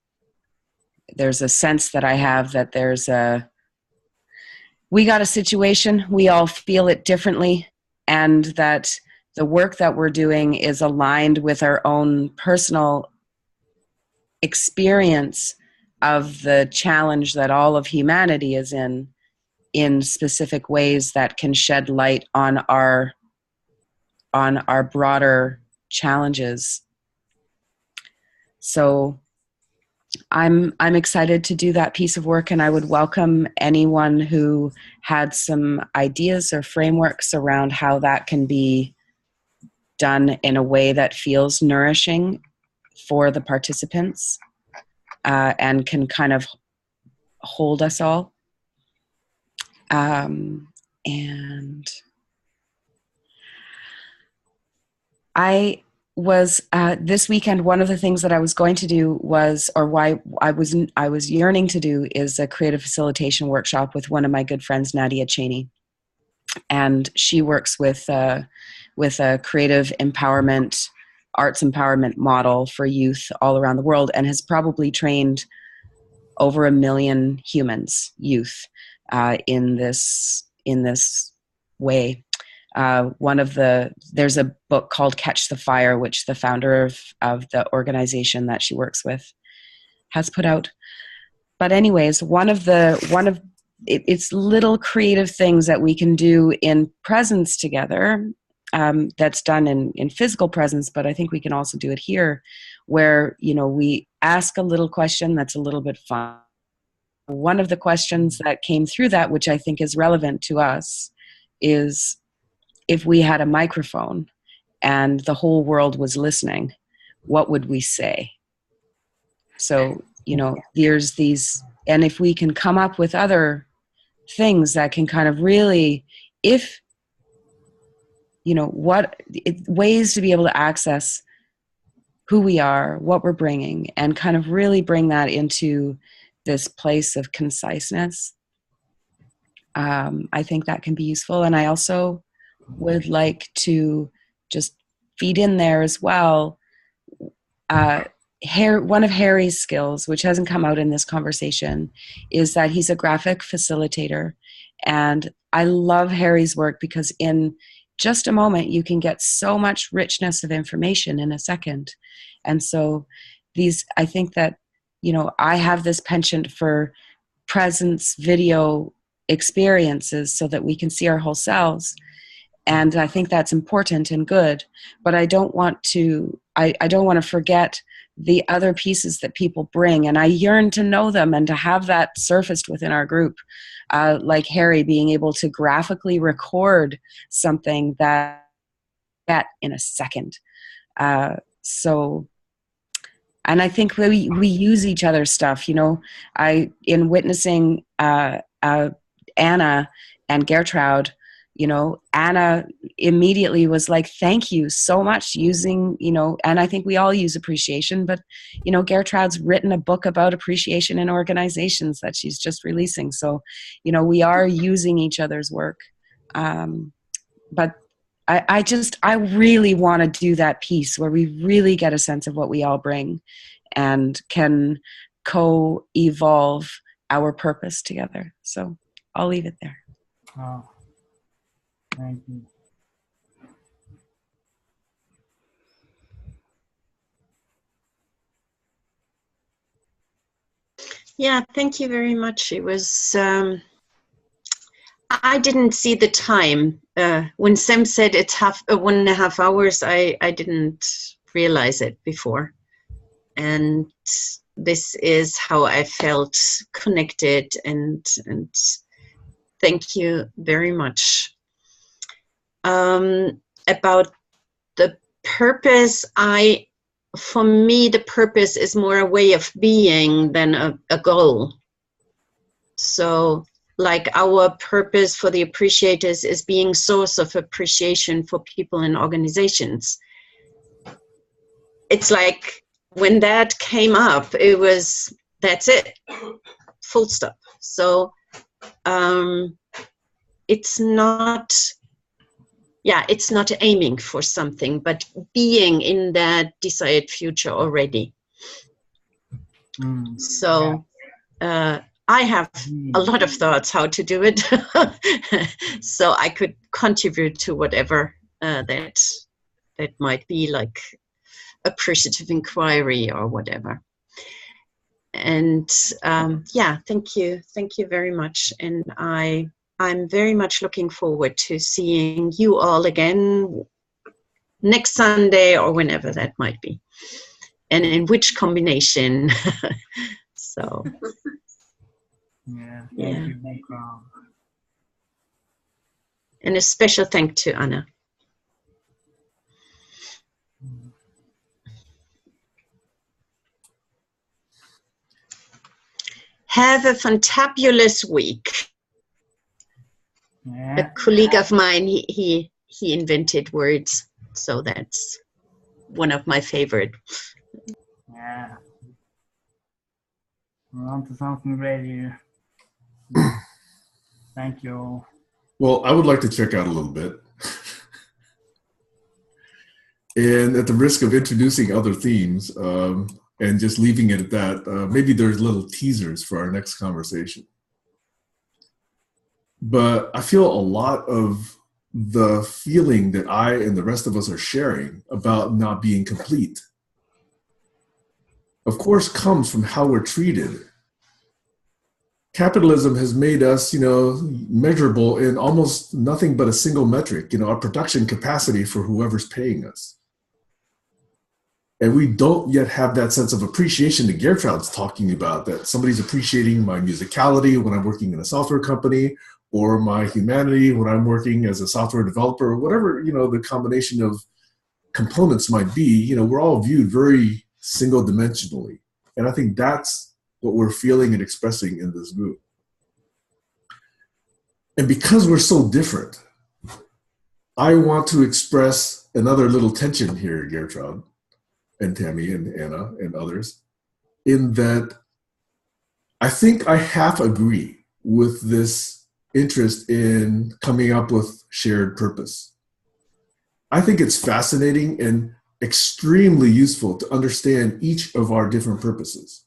There's a sense that I have that we got a situation, we all feel it differently, and that the work that we're doing is aligned with our own personal experience of the challenge that all of humanity is in specific ways that can shed light on our broader challenges. So I'm excited to do that piece of work, and I would welcome anyone who had some ideas or frameworks around how that can be done in a way that feels nourishing for the participants and can kind of hold us all. And I was this weekend, one of the things that I was going to do was, or why I was yearning to do, is a creative facilitation workshop with one of my good friends, Nadia Cheney. And she works with a creative empowerment, arts empowerment model for youth all around the world, and has probably trained over 1 million youth, in this way. There's a book called Catch the Fire, which the founder of the organization that she works with has put out. But anyways, it's little creative things that we can do in presence together, that's done in physical presence, but I think we can also do it here, where, we ask a little question that's a little bit fun. One of the questions that came through that, which I think is relevant to us, is if we had a microphone and the whole world was listening, what would we say? So, there's these, and if we can come up with other things that can kind of really, ways to be able to access who we are, what we're bringing, and kind of really bring that into this place of conciseness. I think that can be useful. And I also would like to just feed in there as well. One of Harry's skills, which hasn't come out in this conversation, is that he's a graphic facilitator. And I love Harry's work because in just a moment, you can get so much richness of information in a second. And so I think that, I have this penchant for presence video experiences so that we can see our whole selves. And I think that's important and good, but I don't want to forget the other pieces that people bring. And I yearn to know them and to have that surfaced within our group. Like Harry being able to graphically record something that in a second. And I think we use each other's stuff, in witnessing Anna and Gertrude, Anna immediately was like, thank you so much using, and I think we all use appreciation, but, Gertrude's written a book about appreciation in organizations that she's just releasing. So, we are using each other's work. But I really want to do that piece where we really get a sense of what we all bring and can co-evolve our purpose together. So I'll leave it there. Oh, thank you. Yeah, thank you very much. It was, I didn't see the time. When Sam said it's 1.5 hours, I didn't realize it before. And this is how I felt connected, and thank you very much. About the purpose, for me, the purpose is more a way of being than a goal. So, like, our purpose for the appreciators is being source of appreciation for people and organizations. It's like when that came up, it was, that's it, full stop. So it's not, it's not aiming for something, but being in that desired future already. So I have a lot of thoughts how to do it. So I could contribute to whatever that might be, like appreciative inquiry or whatever. And thank you very much. And I'm very much looking forward to seeing you all again next Sunday or whenever that might be, and in which combination. So thank you, background. And a special thank to Anna. Have a fantabulous week. A colleague of mine, he invented words, so that's one of my favorite. Yeah. We're on to something great here. Thank you. Well, I would like to check out a little bit. And at the risk of introducing other themes and just leaving it at that, maybe there's little teasers for our next conversation. But I feel a lot of the feeling that I and the rest of us are sharing about not being complete, of course, comes from how we're treated. Capitalism has made us, measurable in almost nothing but a single metric, our production capacity for whoever's paying us. And we don't yet have that sense of appreciation that Gertrude's talking about, that somebody's appreciating my musicality when I'm working in a software company, or my humanity when I'm working as a software developer, or whatever, the combination of components might be. We're all viewed very single dimensionally. And I think that's what we're feeling and expressing in this group. And because we're so different, I want to express another little tension here, Gertrude and Tammy and Anna and others, in that I think I half agree with this interest in coming up with shared purpose. I think it's fascinating and extremely useful to understand each of our different purposes.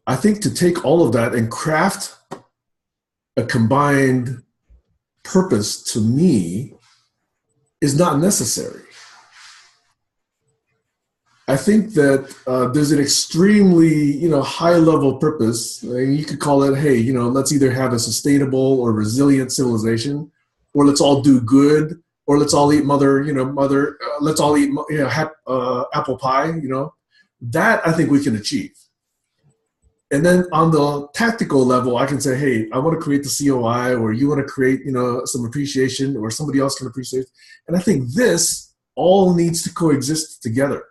I think to take all of that and craft a combined purpose, to me, is not necessary. I think that there's an extremely, high-level purpose. You could call it, hey, let's either have a sustainable or resilient civilization, or let's all do good, or let's all eat let's all eat apple pie. That I think we can achieve. And then on the tactical level, I can say, hey, I want to create the COI, or you want to create, some appreciation, or somebody else can appreciate. And I think this all needs to coexist together.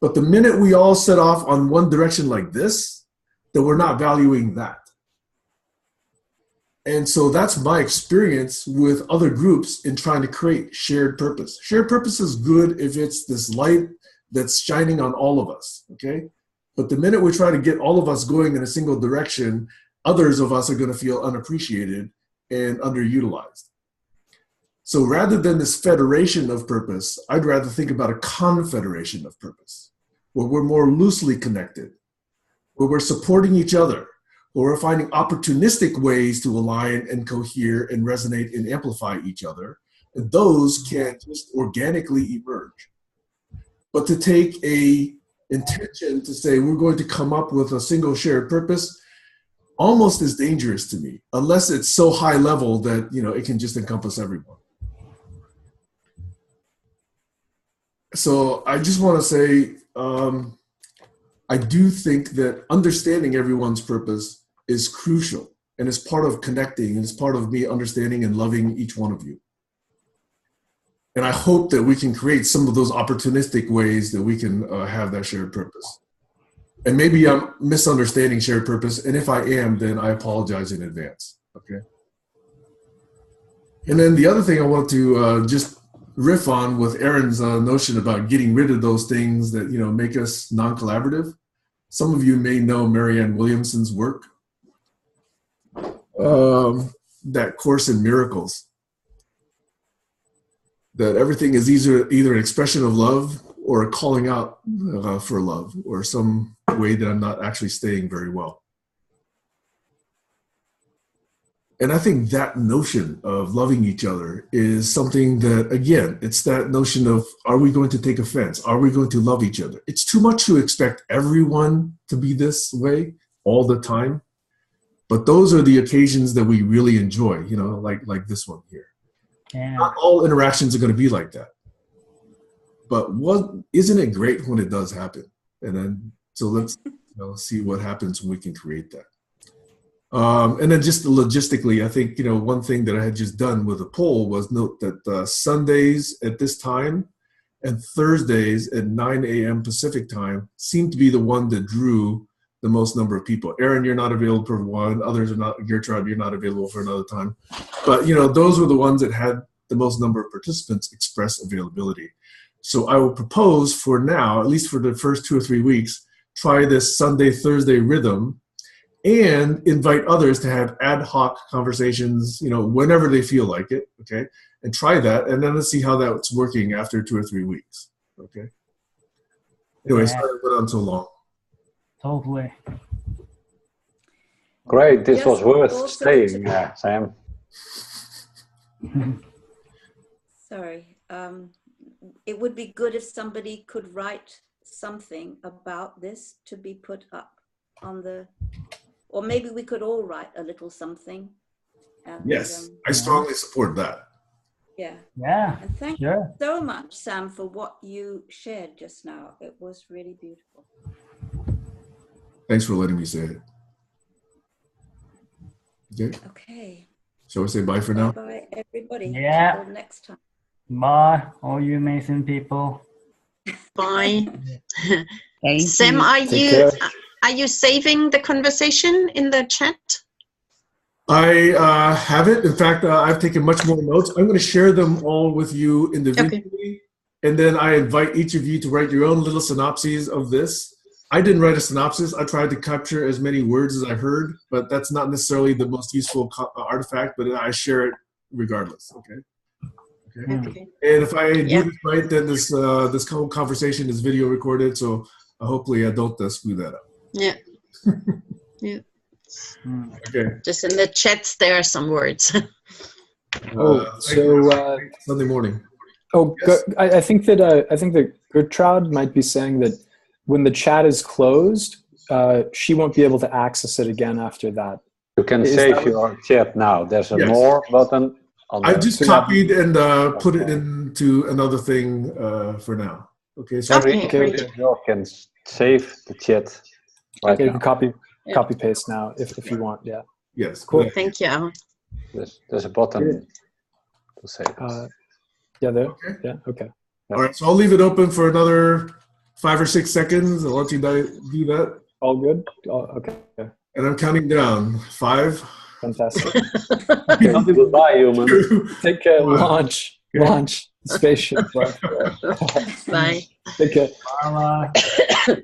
But the minute we all set off on one direction like this, then we're not valuing that. And so that's my experience with other groups in trying to create shared purpose. Shared purpose is good if it's this light that's shining on all of us, okay? But the minute we try to get all of us going in a single direction, others of us are going to feel unappreciated and underutilized. So rather than this federation of purpose, I'd rather think about a confederation of purpose, where we're more loosely connected, where we're supporting each other, where we're finding opportunistic ways to align and cohere and resonate and amplify each other. And those can just organically emerge. But to take a intention to say we're going to come up with a single shared purpose almost is dangerous to me, unless it's so high level that it can just encompass everyone. So I just want to say, I do think that understanding everyone's purpose is crucial and is part of connecting, and is part of me understanding and loving each one of you. And I hope that we can create some of those opportunistic ways that we can have that shared purpose. And maybe I'm misunderstanding shared purpose, and if I am, then I apologize in advance, okay? And then the other thing I want to just riff on with Aaron's notion about getting rid of those things that, make us non-collaborative. Some of you may know Marianne Williamson's work, that Course in Miracles, that everything is either an expression of love or a calling out for love, or some way that I'm not actually staying very well. And I think that notion of loving each other is something that, again, it's that notion of, are we going to take offense? Are we going to love each other? It's too much to expect everyone to be this way all the time. But those are the occasions that we really enjoy, like this one here. Yeah. Not all interactions are going to be like that. But isn't it great when it does happen? And then, so let's see what happens when we can create that. And then just logistically, I think, one thing that I had just done with a poll was note that Sundays at this time and Thursdays at 9 a.m. Pacific time seem to be the one that drew the most number of people. Aaron, you're not available for one. Others are not. Gertrude, you're not available for another time. But, those were the ones that had the most number of participants express availability. So I will propose for now, at least for the first 2 or 3 weeks, try this Sunday, Thursday rhythm, and invite others to have ad hoc conversations, whenever they feel like it, okay? And try that, and then let's see how that's working after 2 or 3 weeks, okay? Anyway, sorry I went on so long. Totally. Great, this Yes, was worth also staying, Sam. Sorry. It would be good if somebody could write something about this to be put up on the, or maybe we could all write a little something. And, Yes, I strongly support that. Yeah. Yeah. And thank Sure. you so much, Sam, for what you shared just now. It was really beautiful. Thanks for letting me say it. Okay, Okay. shall we say bye for now? Bye, everybody. Yeah. Until next time. Bye, all you amazing people. Bye. Thank Sam, you. are you saving the conversation in the chat? I have it. In fact, I've taken much more notes. I'm going to share them all with you individually. Okay. And then I invite each of you to write your own little synopses of this. I didn't write a synopsis. I tried to capture as many words as I heard, but that's not necessarily the most useful artifact, but I share it regardless, okay? Okay. And if I do this right, then this whole conversation is video recorded, so hopefully I don't screw that up. Yeah. Yeah. Okay. Just in the chats, there are some words. Sunday morning. Oh, Yes. I think that Gertrude might be saying that when the chat is closed, she won't be able to access it again after that. You can save your chat now. There's a Yes. more button. I just copied and put it into another thing for now. Okay, so Okay, great. You can save the chat right Okay, you now. can copy paste now if you want. Yeah. yes, Cool. Thank you, Alan. There's a button to save. Yeah. There. Okay. Yeah. Okay. All right, so I'll leave it open for another 5 or 6 seconds. I'll let you do that. All good. Okay. And I'm counting down. 5. Fantastic. Goodbye, human. 2. Take care. Wow. Launch the spaceship. Bye. Take care. Bye.